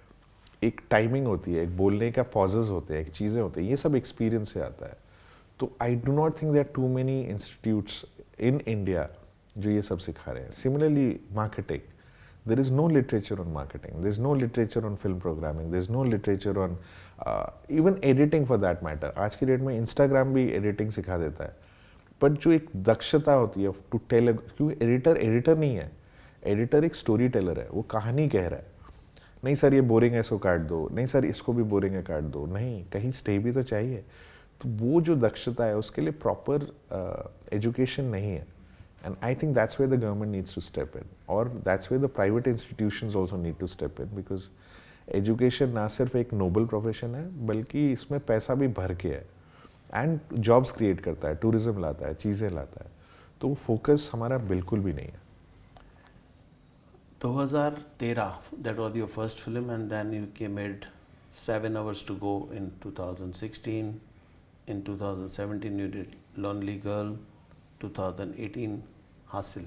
एक टाइमिंग होती है, एक बोलने का पॉजेज होते हैं, एक चीज़ें होते हैं, ये सब एक्सपीरियंस से आता है। तो I do not think there too many institutes in India जो ये सब सिखा रहे हैं। Similarly marketing, there is no literature on marketing, there is no literature on film programming, there is no literature on even editing for that matter. आज की date में Instagram भी एडिटिंग सिखा देता है, बट जो एक दक्षता होती है टू टेल, क्योंकि एडिटर नहीं है, एडिटर एक स्टोरी टेलर है, वो कहानी कह रहा है। नहीं सर ये बोरिंग है इसको काट दो, नहीं सर इसको भी बोरिंग है काट दो, नहीं कहीं स्टे भी तो चाहिए। तो वो जो दक्षता है उसके लिए प्रॉपर एजुकेशन नहीं है, and I think that's where the government needs to step in, और that's where the private institutions also need to step in, because education ना सिर्फ एक नोबल प्रोफेशन है, बल्कि इसमें पैसा भी भर के है, एंड जॉब्स क्रिएट करता है, टूरिज्म लाता है, चीज़ें लाता है। तो वो फोकस हमारा बिल्कुल भी नहीं है। 2013, that was your first film, and then you made 7 Hours to Go in 2016, In 2017 you did Lonely Girl, 2018 हासिल.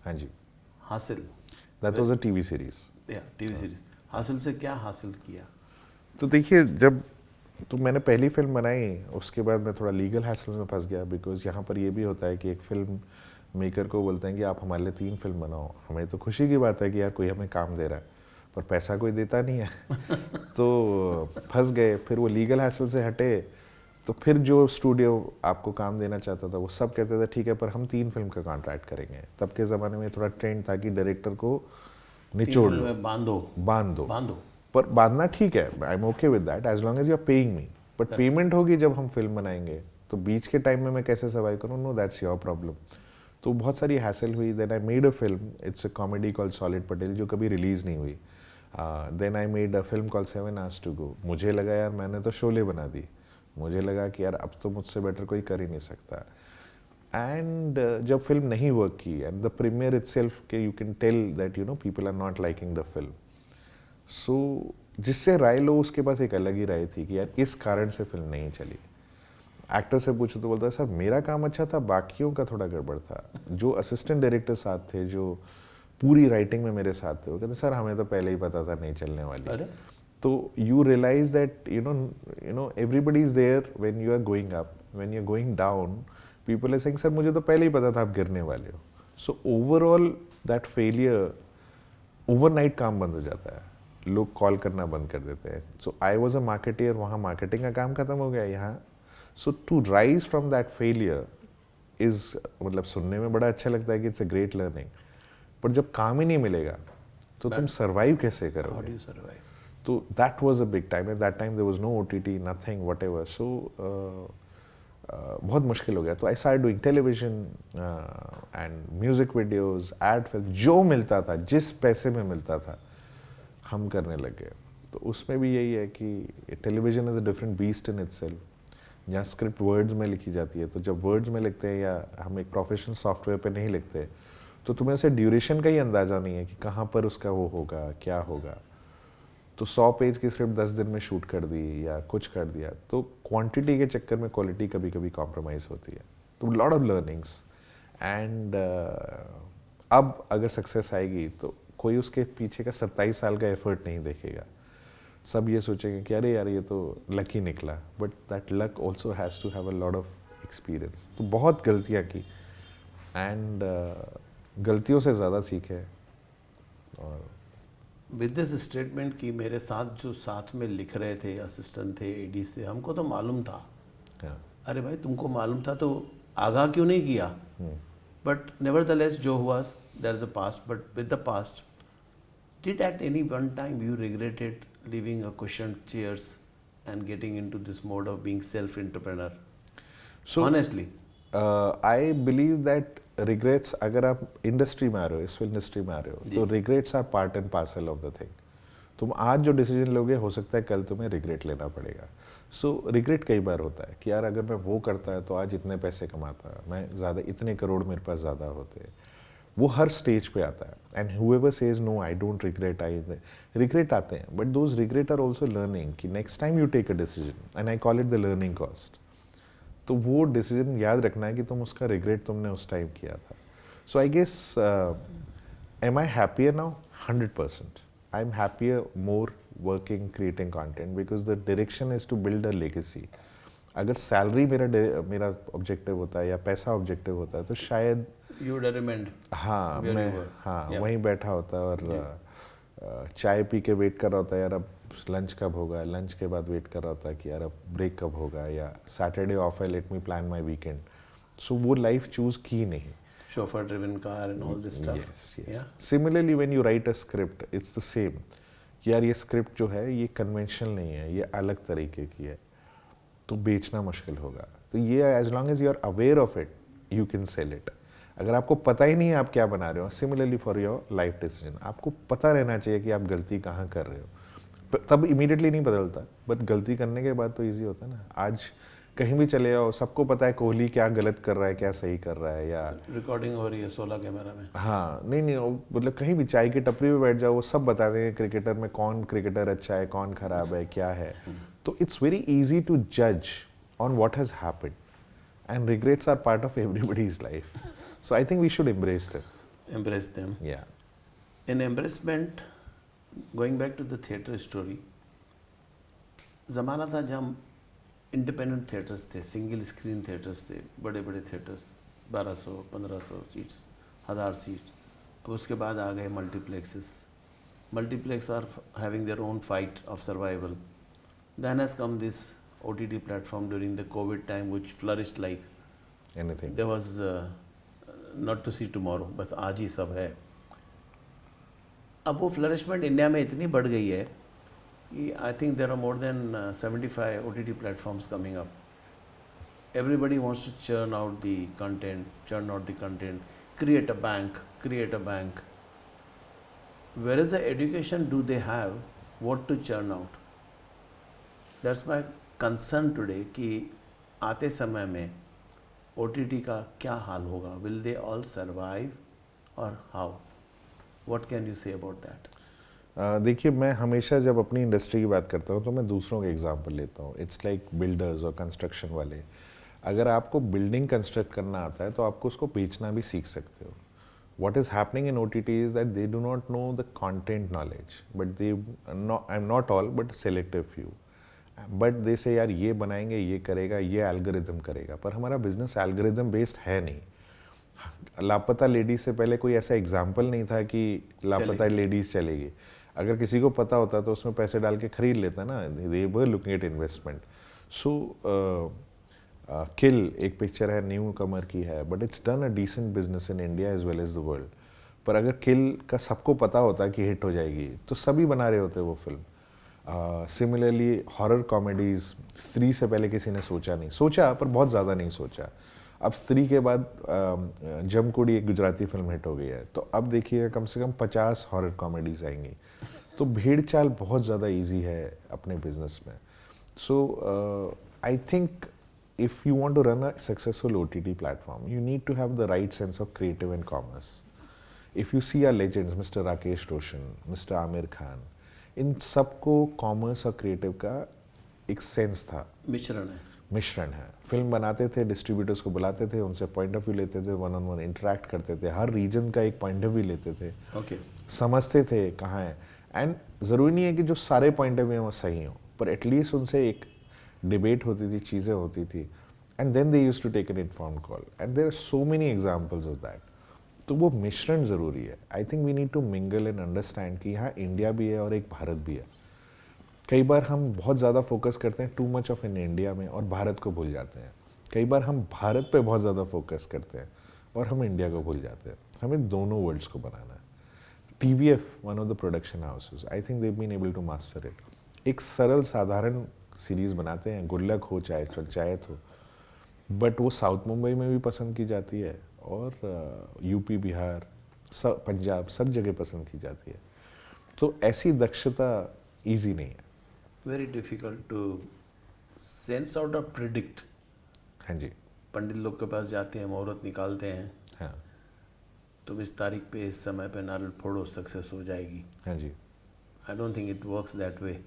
हाँ जी, हासिल that was a TV series. या टीवी सीरीज. हासिल से क्या हासिल किया? तो देखिए, जब तो मैंने पहली फिल्म बनाई, उसके बाद मैं थोड़ा लीगल हैसल में फंस गया, बिकॉज यहाँ पर ये भी होता है कि एक फिल्म मेकर को बोलते हैं कि आप हमारे लिए 3 फिल्म बनाओ. हमें तो खुशी की बात है कि यार कोई हमें काम दे रहा है, पर पैसा कोई देता नहीं है. तो फंस गए. फिर वो लीगल हैसल से हटे, तो फिर जो स्टूडियो आपको काम देना चाहता था वो सब कहते थे ठीक है, पर हम 3 फिल्म का कॉन्ट्रैक्ट करेंगे. तब के ज़माने में थोड़ा ट्रेंड था कि डायरेक्टर को निचोड़ लो, बांध दो. पर बांधना ठीक है, I am okay with that as long as you are paying me. But payment होगी जब हम फिल्म बनाएंगे, तो बीच के टाइम में मैं कैसे सर्वाइव करूँ? No, that's your problem. तो बहुत सारी हैसल हुई. Then I made a film, it's a comedy called solid Patel, जो कभी रिलीज नहीं हुई. Then I made a film called 7 Hours to Go. मुझे लगा यार मैंने तो शोले बना दी. मुझे लगा कि यार अब तो मुझसे बेटर कोई कर ही नहीं सकता. एंड जब फिल्म नहीं वर्क की, एंड द प्रीमियर इटसेल्फ के you can tell that you know people are not liking the film. So जिससे राय लो, उसके पास एक अलग ही राय थी कि यार इस कारण से फिल्म नहीं चली. एक्टर से पूछो तो बोलता है सर मेरा काम अच्छा था, बाकियों का थोड़ा गड़बड़ था. जो असिस्टेंट डायरेक्टर साथ थे, जो पूरी राइटिंग में मेरे साथ थे, वो कहते सर हमें तो पहले ही पता था नहीं चलने वाली. तो you realize that you know everybody is there when you are going up. When you are going down, people are saying sir मुझे तो पहले ही पता था आप गिरने वाले हो. So overall that failure, overnight काम बंद हो जाता है, लोग कॉल करना बंद कर देते हैं. So I was a marketeer, वहाँ मार्केटिंग का काम खत्म हो गया. यहाँ so to rise from that failure is, मतलब सुनने में बड़ा अच्छा लगता है कि इट्स अ ग्रेट लर्निंग, पर जब काम ही नहीं मिलेगा तो तुम सर्वाइव कैसे करोगे? तो that was a big time. At that time there was no OTT, nothing, whatever. So बहुत मुश्किल हो गया. तो I start doing television and music videos, ad film, जो मिलता था, जिस पैसे में मिलता था हम करने लग गए. तो उसमें भी यही है कि television is a different beast in itself. जहाँ स्क्रिप्ट वर्ड्स में लिखी जाती है, तो जब वर्ड्स में लिखते हैं या हम एक प्रोफेशनल सॉफ्टवेयर पे नहीं लिखते, तो तुम्हें उसे ड्यूरेशन का ही अंदाज़ा नहीं है कि कहाँ पर उसका वो होगा, क्या होगा. तो 100 पेज की स्क्रिप्ट 10 दिन में शूट कर दी या कुछ कर दिया, तो क्वांटिटी के चक्कर में क्वालिटी कभी कभी कॉम्प्रोमाइज़ होती है. तो लॉट ऑफ लर्निंग्स. एंड अब अगर सक्सेस आएगी तो कोई उसके पीछे का 27 साल का एफर्ट नहीं देखेगा. सब ये सोचेंगे कि अरे यार ये तो लक ही निकला. But that luck also has to have a lot of experience. तो बहुत गलतियाँ की, एंड गलतियों से ज़्यादा सीखे. और विद दिस स्टेटमेंट की मेरे साथ जो साथ में लिख रहे थे, असिस्टेंट थे, एडी थे, हमको तो मालूम था. अरे भाई तुमको मालूम था तो आगाह क्यों नहीं किया? बट नेवरदलेस जो हुआ, there is a past. But with the past, did at any one time you regretted leaving a cushioned chairs and getting into this mode of being self-entrepreneur? So honestly, I believe that regrets, अगर आप industry में आ रहे हो, इस film industry में आ रहे हो, तो regrets are part and parcel of the thing. तुम आज जो डिसीजन लोगे, हो सकता है कल तुम्हें रिग्रेट लेना पड़ेगा. सो रिग्रेट कई बार होता है कि यार अगर मैं वो करता है तो आज इतने पैसे कमाता, मैं ज़्यादा, इतने करोड़ मेरे पास ज़्यादा होते. वो हर स्टेज पे आता है. And whoever says no I don't regret, regret आते हैं, but those regret are also learning कि next time you take a decision, and I call it the learning cost. तो वो डिसीजन याद रखना है कि तुम उसका रिग्रेट तुमने उस टाइम किया था. So I guess am I happier now? 100%. I am happier more working, creating content, because the direction is to build a legacy. अगर सैलरी मेरा ऑब्जेक्टिव होता है या पैसा ऑब्जेक्टिव होता है, तो शायद हाँ मैं वहीं बैठा होता और चाय पी के वेट कर रहा होता है यार अब लंच कब होगा, लंच के बाद वेट कर रहा होता है कि यार अब ब्रेक कब होगा, या सैटरडे ऑफ है, let me plan my weekend. So वो लाइफ चूज की नहीं. chauffeur driven car and all this stuff. Yes. Similarly when you write a script, it's the same. यार ये स्क्रिप्ट जो है ये कन्वेंशनल नहीं है, ये अलग तरीके की है, तो बेचना मुश्किल होगा. तो ये as long as you are aware of it, you can sell it. अगर आपको पता ही नहीं है आप क्या बना रहे हो, similarly for your life decision, आपको पता रहना चाहिए कि आप गलती कहाँ कर रहे हो. तब इमीडिएटली नहीं बदलता, बट गलती करने के बाद तो ईजी होता है ना. आज कहीं भी चले जाओ, सबको पता है कोहली क्या गलत कर रहा है, क्या सही कर रहा है, या रिकॉर्डिंग हो रही है 16 कैमरा में. हाँ नहीं मतलब कहीं भी चाय की टपरी पे बैठ जाओ, वो सब बता देंगे क्रिकेटर में कौन क्रिकेटर अच्छा है, कौन खराब है, क्या है. तो इट्स वेरी इजी टू जज on what has happened. And regrets are part of everybody's life. So I think we should embrace them. Embrace them. Yeah. In embracement, going back to the theatre story, ज़माना था जब independent theatres थे, single screen theatres थे, बड़े बड़े theatres, 1200 1500 seats, 1000 seat. अब उसके बाद आ गए multiplexes. Multiplex are having their own fight of survival. Then has come this OTT platform during the COVID time, which flourished like Anything. there was not to see tomorrow, बस आज ही सब है. अब वो फ्लरिशमेंट इंडिया में इतनी बढ़ गई है कि I think there are more than 75 OTT platforms coming up. Everybody wants to churn out the content, create a bank. Where is the education do they have what to churn out? That's my concern today कि आते समय में OTT का क्या हाल होगा? Will they all survive or how? What can you say about that? देखिए, मैं हमेशा जब अपनी इंडस्ट्री की बात करता हूँ तो मैं दूसरों के एग्जांपल लेता हूँ. इट्स लाइक बिल्डर्स और कंस्ट्रक्शन वाले. अगर आपको बिल्डिंग कंस्ट्रक्ट करना आता है तो आपको उसको बेचना भी सीख सकते हो. What is happening in OTT is that they do not know the content knowledge, but I'm not all, but selective few. But they say यार ये बनाएंगे, ये करेगा, ये एल्गोरिदम करेगा, पर हमारा बिजनेस एल्गोरिदम बेस्ड है नहीं. लापता लेडीज से पहले कोई ऐसा एग्जाम्पल नहीं था कि लापता लेडीज चलेगी. अगर किसी को पता होता तो उसमें पैसे डाल के खरीद लेता ना. They were looking at investment. So kill एक पिक्चर है, न्यू कमर की है, but it's done a decent business in India as well as the world. पर अगर किल का सबको पता होता कि हिट हो जाएगी तो सभी बना रहे होते वो फिल्म. सिमिलरली हॉरर कॉमेडीज, स्त्री से पहले किसी ने सोचा नहीं, सोचा पर बहुत ज़्यादा नहीं सोचा. अब स्त्री के बाद जमकुड़ी एक गुजराती फिल्म हिट हो गई है, तो अब देखिए कम से कम 50 हॉरर कॉमेडीज आएंगी. तो भीड़ चाल बहुत ज़्यादा इजी है अपने बिजनेस में. So I think if you want to run a successful OTT platform, you need to have the right sense of creative and commerce. If you see our legends, Mr. Rakesh Roshan, Mr. Amir Khan, इन सबको commerce और creative का एक sense था. मिश्रण है. Film बनाते थे, distributors को बुलाते थे, उनसे पॉइंट ऑफ व्यू लेते थे, वन ऑन वन इंटरेक्ट करते थे, हर रीजन का एक पॉइंट ऑफ व्यू लेते थे. समझते थे कहाँ है. एंड ज़रूरी नहीं है कि जो सारे पॉइंट ऑफ व्यू हैं वो सही हों, पर एटलीस्ट उनसे एक डिबेट होती थी, चीज़ें होती थी, and then they used to take an informed call. And there are so many examples of that. तो वो मिश्रण ज़रूरी है. I think we need to mingle and understand कि यहाँ इंडिया भी है और एक भारत भी है. कई बार हम बहुत ज़्यादा फोकस करते हैं too much of in India में और भारत को भूल जाते हैं. कई बार हम भारत पे बहुत ज़्यादा फोकस करते हैं और हम इंडिया को भूल जाते हैं. हमें दोनों वर्ल्ड्स को बनाना है. TVF, one of the production houses, I think they been able to master it. एक सरल साधारण सीरीज़ बनाते हैं, गुल्लक हो चाहे पंचायत हो, बट वो साउथ मुंबई में भी पसंद की जाती है और यूपी, बिहार, सब पंजाब, सब जगह पसंद की जाती है. तो ऐसी दक्षता ईजी नहीं है. Very difficult to sense out of predict. हाँ जी. पंडित लोग के पास जाते हैं, मुहूर्त निकालते हैं. हाँ. तुम इस तारीख पे इस समय पे नारियल फोड़ो, सक्सेस हो जाएगी. हाँ जी. I don't think it works that way.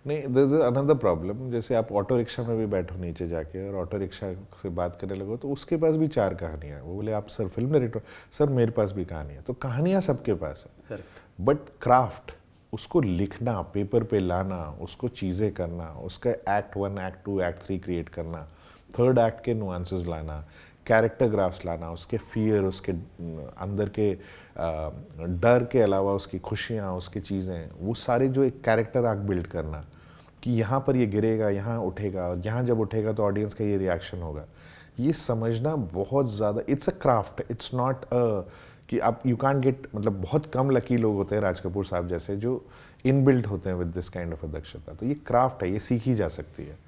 नहीं, देयर इज अनदर प्रॉब्लम. जैसे आप ऑटो रिक्शा में भी बैठो नीचे जाके और ऑटो रिक्शा से बात करने लगो तो उसके पास भी 4 कहानियाँ हैं. वो बोले आप सर फिल्म डायरेक्टर, सर मेरे पास भी कहानी है. तो कहानियाँ सबके पास है. करेक्ट. बट क्राफ्ट, उसको लिखना, पेपर पे लाना, उसको चीज़ें करना, उसका एक्ट 1, एक्ट 2, एक्ट 3 क्रिएट करना, थर्ड एक्ट के नुआंसेस लाना, कैरेक्टर ग्राफ्स लाना, उसके फियर, उसके अंदर के डर के अलावा उसकी खुशियाँ, उसकी चीज़ें, वो सारे जो एक कैरेक्टर आर्क बिल्ड करना कि यहाँ पर ये गिरेगा, यहाँ उठेगा, और यहाँ जब उठेगा तो ऑडियंस का ये रिएक्शन होगा. ये समझना बहुत ज़्यादा, it's a craft. It's not कि आप यू कैन गेट, मतलब बहुत कम लकी लोग होते हैं, राज कपूर साहब जैसे, जो इनबिल्ट होते हैं with this kind of a दक्षता. तो ये क्राफ्ट है, ये सीखी जा सकती है.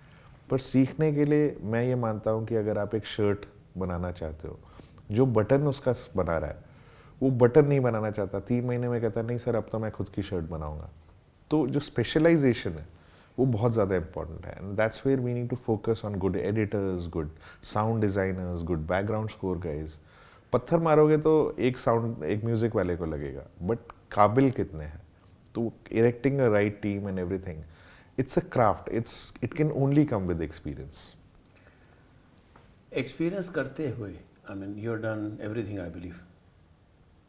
पर सीखने के लिए मैं ये मानता हूँ कि अगर आप एक शर्ट बनाना चाहते हो, जो बटन उसका बना रहा है वो बटन नहीं बनाना चाहता, 3 महीने में कहता है नहीं सर अब तो मैं खुद की शर्ट बनाऊंगा. तो जो स्पेशलाइजेशन है वो बहुत ज़्यादा इंपॉर्टेंट है. And that's where we need to focus on good editors, good sound designers, good background score guys. पत्थर मारोगे तो एक साउंड, एक म्यूज़िक वाले को लगेगा, बट काबिल कितने हैं. तो erecting a right team and everything, it's a craft. It can only come with experience. Experience करते हुए, I mean you done everything I believe,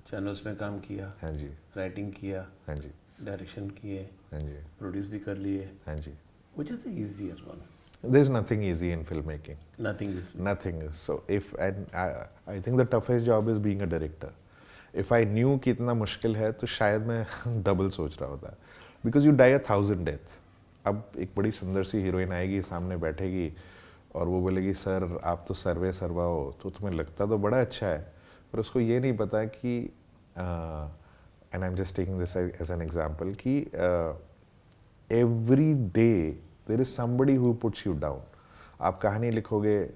channels में काम किया, हाँ जी, राइटिंग किया, हाँ जी, डायरेक्शन किए, हाँ जी, प्रोड्यूस भी कर लिए, हाँ जी. Which is the easier one? There's nothing easy in filmmaking. Nothing is Nothing is. So if and I think the toughest job is being a director. If I knew कि इतना मुश्किल है तो शायद मैं डबल सोच रहा होता. Because you die 1,000 death. अब एक बड़ी सुंदर सी हीरोइन आएगी सामने बैठेगी और वो बोलेगी सर आप तो सर्वे सर्वा हो, तो तुम्हें लगता तो बड़ा अच्छा है पर उसको ये नहीं पता कि and I am just taking this as an example कि every day there is somebody who puts you down. आप कहानी लिखोगे,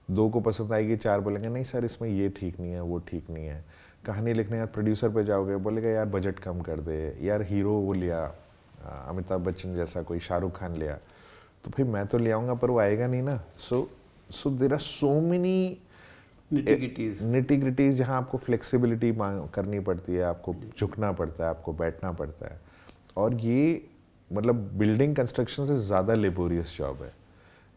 2 को पसंद आएगी, 4 बोलेंगे नहीं सर इसमें ये ठीक नहीं है, वो ठीक नहीं है. कहानी लिखने के बाद प्रोड्यूसर पे जाओगे, बोलेगा यार बजट कम कर दे, यार हीरो वो लिया अमिताभ बच्चन जैसा, कोई शाहरुख खान लिया, तो भाई मैं तो ले आऊँगा पर वो आएगा नहीं ना. So there are so many nitty gritties जहाँ आपको फ्लेक्सिबिलिटी करनी पड़ती है, आपको झुकना पड़ता है, आपको बैठना पड़ता है. और ये मतलब बिल्डिंग कंस्ट्रक्शन से ज़्यादा लेबोरियस जॉब है.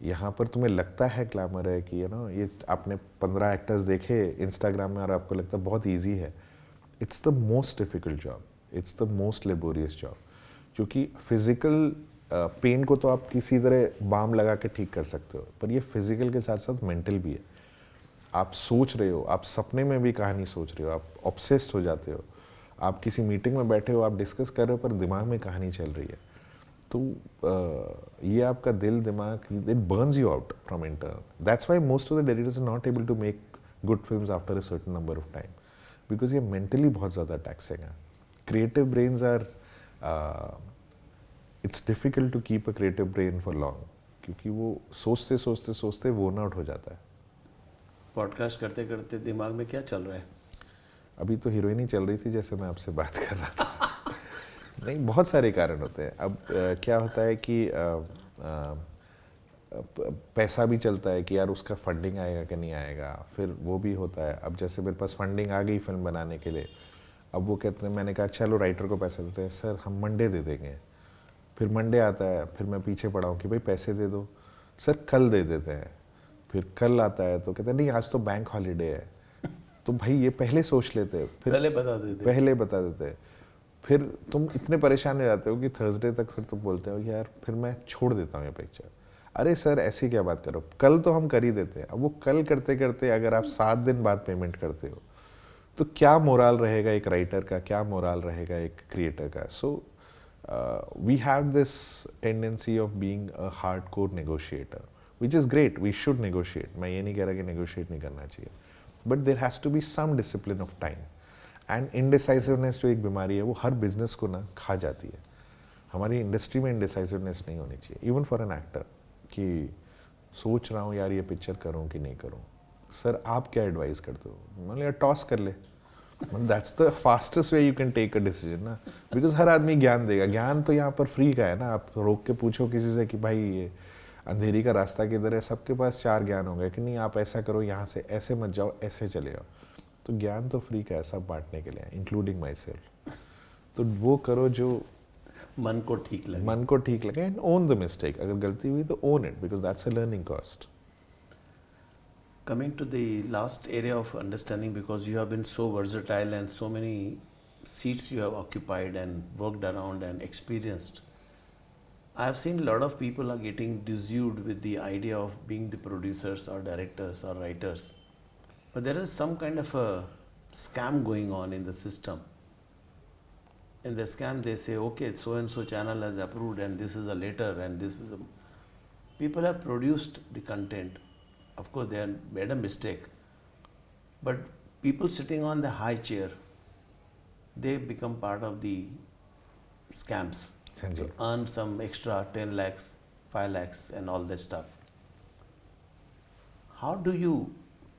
यहाँ पर तुम्हें लगता है ग्लैमर है कि ये आपने 15 एक्टर्स देखे इंस्टाग्राम में और आपको लगता है बहुत ईजी है. It's the most difficult job, it's the most laborious job. क्योंकि फिज़िकल पेन को तो आप किसी तरह बाम लगा के ठीक कर सकते हो, पर ये फिज़िकल के साथ साथ मेंटल भी है. आप सोच रहे हो, आप सपने में भी कहानी सोच रहे हो, आप ऑब्सेस्ड हो जाते हो. आप किसी मीटिंग में बैठे हो, आप डिस्कस कर रहे हो पर दिमाग में कहानी चल रही है. तो ये आपका दिल दिमाग, it burns you out from internal. That's why most of the directors are not able to make good films after a certain number of time, because ये मेंटली बहुत ज़्यादा टैक्सिंग है. Creative brains are it's difficult to keep a creative brain for long, क्योंकि वो सोचते सोचते सोचते worn out हो जाता है. पॉडकास्ट करते करते दिमाग में क्या चल रहा है? अभी तो हीरोइन ही चल रही थी जैसे मैं आपसे बात कर रहा था. नहीं, बहुत सारे कारण होते हैं. अब क्या होता है कि पैसा भी चलता है कि यार उसका फंडिंग आएगा कि नहीं आएगा, फिर वो भी होता है. अब जैसे मेरे पास फंडिंग आ गई फिल्म बनाने के लिए, अब वो कहते हैं, मैंने कहा चलो राइटर को पैसे देते हैं, सर हम मंडे दे देंगे. फिर मंडे आता है, फिर मैं पीछे पड़ा हूँ कि भाई पैसे दे दो, सर कल दे देते हैं. फिर कल आता है तो कहते हैं नहीं आज तो बैंक हॉलीडे है. तो भाई ये पहले सोच लेते, फिर पहले बता देते. फिर तुम इतने परेशान हो जाते हो कि थर्सडे तक फिर तुम बोलते हो यार फिर मैं छोड़ देता हूँ ये पिक्चर. अरे सर ऐसी क्या बात करो, कल तो हम कर ही देते हैं. अब वो कल करते करते अगर आप 7 दिन बाद पेमेंट करते हो तो क्या मोरल रहेगा एक राइटर का, क्या मोरल रहेगा एक क्रिएटर का. So we have this tendency of being a hardcore negotiator, which is great. We should negotiate. मैं ये नहीं कह रहा कि नेगोशिएट नहीं करना चाहिए, but there has to be some discipline of time. And indecisiveness जो एक बीमारी है वो हर बिजनेस को ना खा जाती है. हमारी इंडस्ट्री में इनडिसाइसिवनेस नहीं होनी चाहिए, इवन फॉर एन एक्टर, कि सोच रहा हूँ यार ये पिक्चर करूँ कि नहीं करूँ. सर आप क्या एडवाइस करते हो? मतलब यार टॉस कर ले. That's the fastest way you can take a decision ना, बिकॉज हर आदमी ज्ञान देगा. ज्ञान तो यहाँ पर फ्री का है ना. आप रोक के पूछो किसी से कि भाई ये अंधेरी का रास्ता किधर है, सबके पास 4 ज्ञान होंगे कि नहीं आप ऐसा करो, यहाँ से ऐसे मत जाओ, ऐसे चले जाओ. तो ज्ञान तो फ्री का है, सब बांटने के लिए, इंक्लूडिंग माई सेल्फ. तो वो करो जो मन को ठीक लगे एंड ओन द मिस्टेक. अगर गलती हुई तो own it, because that's a learning cost. Coming to the last area of understanding, because you have been so versatile and so many seats you have occupied and worked around and experienced, I have seen a lot of people are getting disillusioned with the idea of being the producers or directors or writers. But there is some kind of a scam going on in the system. In the scam, they say, okay, so and so channel has approved, and this is a letter, and this is a. People have produced the content. Of course, they have made a mistake. But people sitting on the high chair, they become part of the scams to earn some extra 10 lakhs, 5 lakhs, and all that stuff. How do you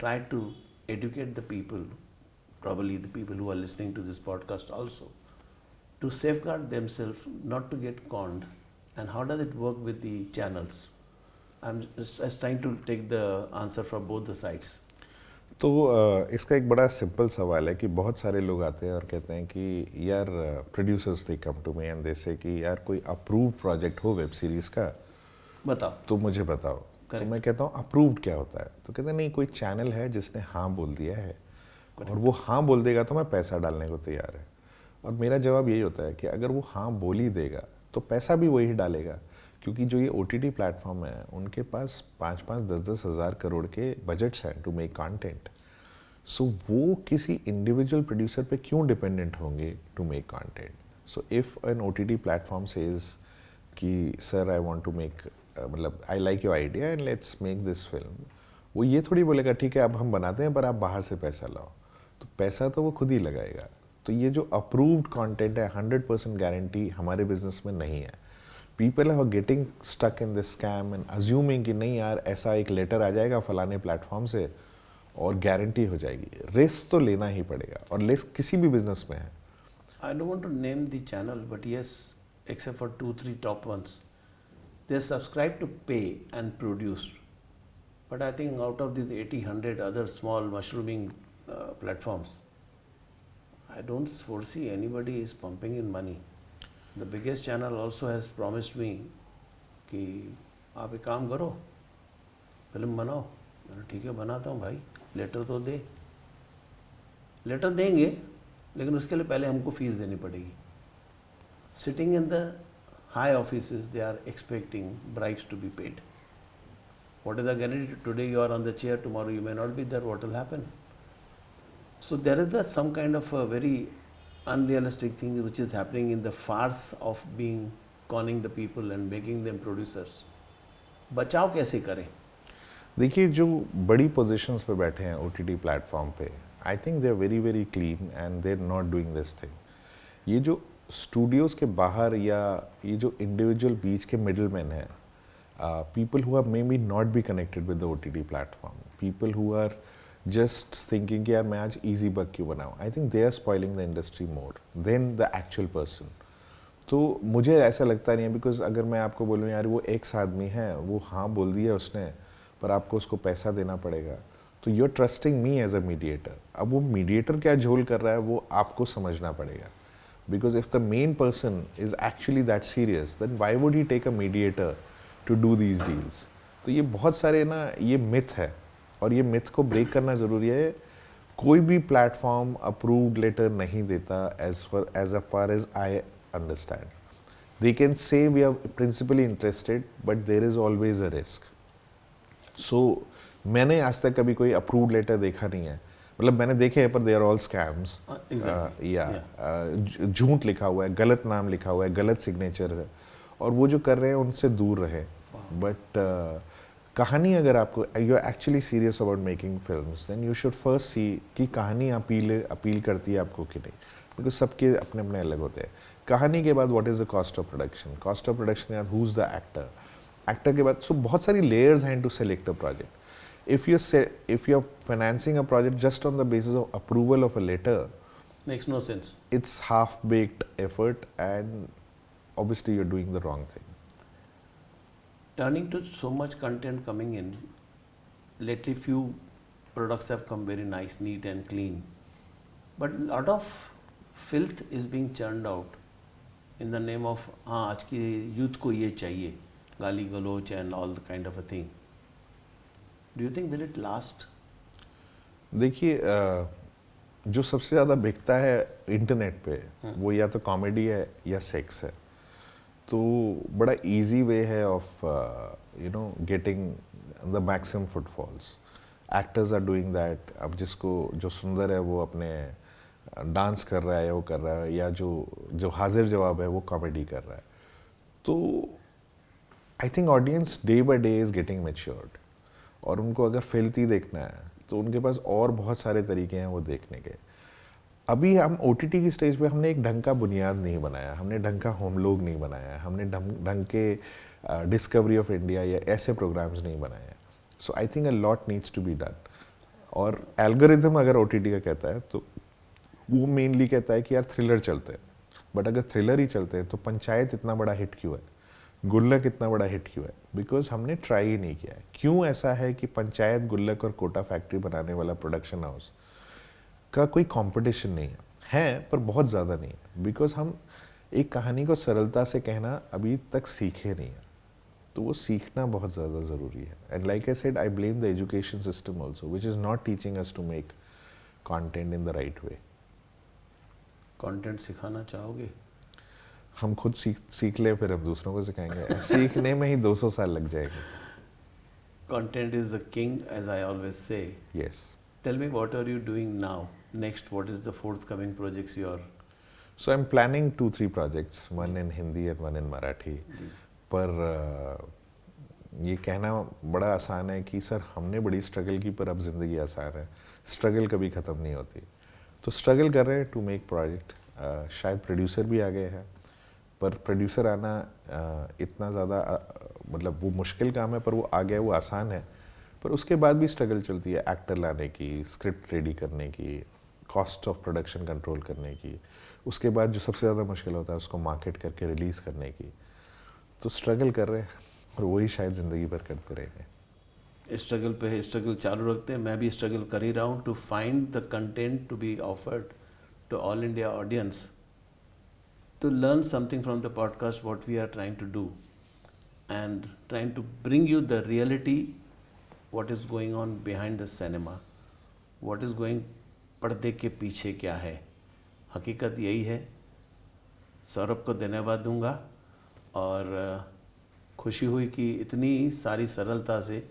try to educate the people, probably the people who are listening to this podcast also, to safeguard themselves not to get conned, and how does it work with the channels? I'm just trying to take the answer from both the sides. तो इसका एक बड़ा simple सवाल है कि बहुत सारे लोग आते हैं और कहते हैं कि यार producers they come to me and they say कि यार कोई अप्रूव प्रोजेक्ट हो वेब सीरीज़ का बताओ, तो मुझे बताओ. तो मैं कहता हूँ अप्रूव्ड क्या होता है, तो कहते हैं नहीं कोई चैनल है जिसने हाँ बोल दिया है और वो हाँ बोल देगा तो मैं पैसा डालने को तैयार है। और मेरा जवाब यही होता है कि अगर वो हाँ बोल ही देगा तो पैसा भी वही डालेगा, क्योंकि जो ये OTT प्लेटफॉर्म है उनके पास 5-5, 10-10 हज़ार करोड़ के बजट्स हैं टू मेक कंटेंट। सो वो किसी इंडिविजुअल प्रोड्यूसर पे क्यों डिपेंडेंट होंगे to make content? So if an OTT platform says कि sir I want to make, मतलब I like your idea and let's make this film, वो ये थोड़ी बोलेगा ठीक है अब हम बनाते हैं पर आप बाहर से पैसा लाओ, तो पैसा तो वो खुद ही लगाएगा। तो ये जो अप्रूव्ड कंटेंट है 100% गारंटी हमारे बिजनेस में नहीं है। People are getting stuck in this scam and assuming कि नहीं यार ऐसा एक लेटर आ जाएगा फलाने प्लेटफॉर्म से और गारंटी हो जाएगी। रिस्क तो लेना ही पड़ेगा और रिस्क किसी भी बिजनेस में है। I don't want to name the channel, but yes, except for 2-3 top ones, they're subscribed to pay and produce. But I think out of these 80-100 other small mushrooming platforms, I don't foresee anybody is pumping in money. The biggest channel also has promised me कि आप एक काम करो, film बनाओ। मैंने ठीक है बनाता हूँ भाई, लेटर तो दे। लेटर देंगे लेकिन उसके लिए पहले हमको फीस देनी पड़ेगी। Sitting in the high offices they are expecting bribes to be paid. What is the guarantee? Today you are on the chair, tomorrow you may not be there. What will happen? So there is some kind of a very unrealistic thing which is happening in the farce of being conning the people and making them producers. बचाव कैसे करें? देखिए जो बड़ी positions पे बैठे हैं OTT platform पे, I think they are very very clean and they are not doing this thing. ये जो स्टूडियोज के बाहर या ये जो इंडिविजुअल बीच के मिडल मैन हैं, people who are maybe not be connected with the OTT platform, people who are just thinking कि यार मैं आज easy buck क्यों बनाऊँ, I think they are spoiling the industry more than the actual person। तो मुझे ऐसा लगता नहीं है, बिकॉज अगर मैं आपको बोलूँ यार वो एक्स आदमी है, वो हाँ बोल दिया उसने पर आपको उसको पैसा देना पड़ेगा, तो you are trusting me as a mediator. अब वो मीडिएटर क्या झोल कर रहा है वो आपको समझना पड़ेगा, because if the main person is actually that serious then why would he take a mediator to do these deals. तो ये बहुत सारे ना ये मिथ है और ये मिथ को ब्रेक करना ज़रूरी है। कोई भी प्लेटफॉर्म अप्रूव्ड लेटर नहीं देता as far as I understand. They can say we are principally interested but there is always a risk. So मैंने आज तक कभी कोई अप्रूव्ड लेटर देखा नहीं है, मतलब मैंने देखे हैं पर दे आर ऑल स्कैम्स। झूठ लिखा हुआ है, गलत नाम लिखा हुआ है, गलत सिग्नेचर है, और वो जो कर रहे हैं उनसे दूर रहे। बट कहानी अगर आपको you are actually serious about making films then you should first see कि कहानी अपील करती है आपको कि नहीं, बिकॉज सबके अपने अपने अलग होते हैं। कहानी के बाद what is the cost of production, cost of production के बाद who is the actor, actor के बाद, सो बहुत सारी लेयर्स हैं to select a project. If you are financing a project just on the basis of approval of a letter, Makes no sense. it's half-baked effort and obviously you're doing the wrong thing. Turning to so much content coming in, lately few products have come very nice, neat and clean. But a lot of filth is being churned out in the name of हाँ आज की youth को ये चाहिए, गाली गलोच and all the kind of a thing. Do you think will it last? देखिए जो सबसे ज़्यादा बिकता है इंटरनेट पे वो या तो कॉमेडी है या सेक्स है, तो बड़ा इजी वे है of you know getting the maximum footfalls. Actors are doing that. अब जिसको जो सुंदर है वो अपने डांस कर रहा है, वो कर रहा है, या जो हाजिर जवाब है वो कॉमेडी कर रहा है। तो I think audience day by day is getting matured, और उनको अगर फिल्थी देखना है तो उनके पास और बहुत सारे तरीके हैं वो देखने के। अभी हम OTT की स्टेज पे हमने एक ढंग का बुनियाद नहीं बनाया, हमने ढंग का होम लोग नहीं बनाया, हमने ढंग के डिस्कवरी ऑफ इंडिया या ऐसे प्रोग्राम्स नहीं बनाए। So I think a lot needs to be done. और एल्गोरिथम अगर OTT का कहता है तो वो मेनली कहता है कि यार थ्रिलर चलते हैं, बट अगर थ्रिलर ही चलते हैं तो पंचायत इतना बड़ा हिट क्यों है, गुल्लक इतना बड़ा हिट क्यों है? बिकॉज हमने ट्राई ही नहीं किया है। क्यों ऐसा है कि पंचायत, गुल्लक और कोटा फैक्ट्री बनाने वाला प्रोडक्शन हाउस का कोई कंपटीशन नहीं है पर बहुत ज़्यादा नहीं है, बिकॉज हम एक कहानी को सरलता से कहना अभी तक सीखे नहीं है। तो वो सीखना बहुत ज़्यादा ज़रूरी है. And like I said, I blame the education system also which is not teaching us to make content in the right way. Content सिखाना चाहोगे? हम खुद सीख लें फिर हम दूसरों को सिखाएंगे. सीखने में ही 200 साल लग जाएंगे. Content is the king, as I always say. Yes. Tell me, what are you doing now? Next, what is the forthcoming projects you are? So I'm planning 2-3 projects, one in Hindi and one in Marathi. पर ये कहना बड़ा आसान है कि sir हमने बड़ी struggle की पर अब ज़िंदगी आसान है. स्ट्रगल कभी ख़त्म नहीं होती. तो स्ट्रगल कर रहे हैं टू मेक प्रोजेक्ट. शायद प्रोड्यूसर भी आ गए हैं, पर प्रोड्यूसर आना इतना ज़्यादा मतलब वो मुश्किल काम है, पर वो आ गया, वो आसान है. पर उसके बाद भी स्ट्रगल चलती है एक्टर लाने की, स्क्रिप्ट रेडी करने की, कॉस्ट ऑफ प्रोडक्शन कंट्रोल करने की. उसके बाद जो सबसे ज़्यादा मुश्किल होता है उसको मार्केट करके रिलीज़ करने की. तो स्ट्रगल कर रहे हैं और वही शायद ज़िंदगी भर करते रहेंगे. स्ट्रगल पे स्ट्रगल चालू रखते हैं. मैं भी स्ट्रगल कर ही रहा हूँ to find the content to be offered to all India audience, to learn something from the podcast what we are trying to do and trying to bring you the reality, what is going on behind the cinema, what is going पर्दे के पीछे क्या है. हकीकत यही है. सौरभ को धन्यवाद दूंगा और खुशी हुई कि इतनी सारी सरलता से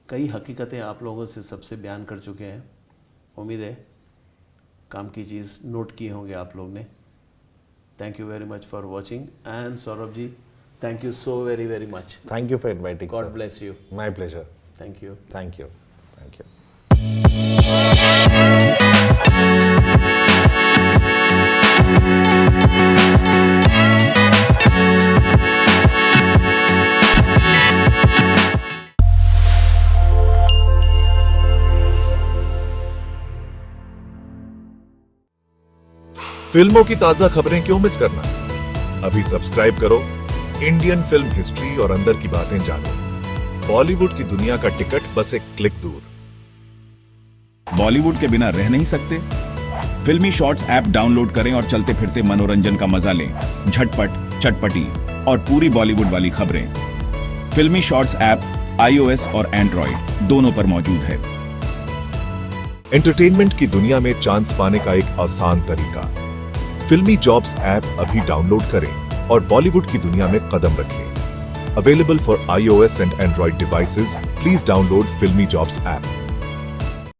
कई हकीकतें आप लोगों से सबसे बयान कर चुके हैं. उम्मीद है काम की चीज़ नोट की होंगे आप लोग ने. Thank you very much for watching, and Saurabh ji, thank you so very, very much. Thank you for inviting, God sir. bless you. My pleasure. Thank you. Thank you. Thank you. फिल्मों की ताजा खबरें क्यों miss करना? अभी subscribe करो Indian film history और अंदर की बातें जानो. बॉलीवुड की दुनिया का टिकट बस एक क्लिक दूर. बॉलीवुड के बिना रह नहीं सकते? फिल्मी शॉर्ट्स ऐप डाउनलोड करें और चलते फिरते मनोरंजन का मजा लें. झटपट, चटपटी और पूरी बॉलीवुड वाली खबरें. फिल्मी शॉर्ट्स ऐप iOS और एंड्रॉइड दोनों पर मौजूद है. एंटरटेनमेंट की दुनिया में चांस पाने का एक आसान तरीका. फिल्मी जॉब्स ऐप अभी डाउनलोड करें और बॉलीवुड की दुनिया में कदम रखें. Available for iOS and Android devices. Please download Filmy Jobs app.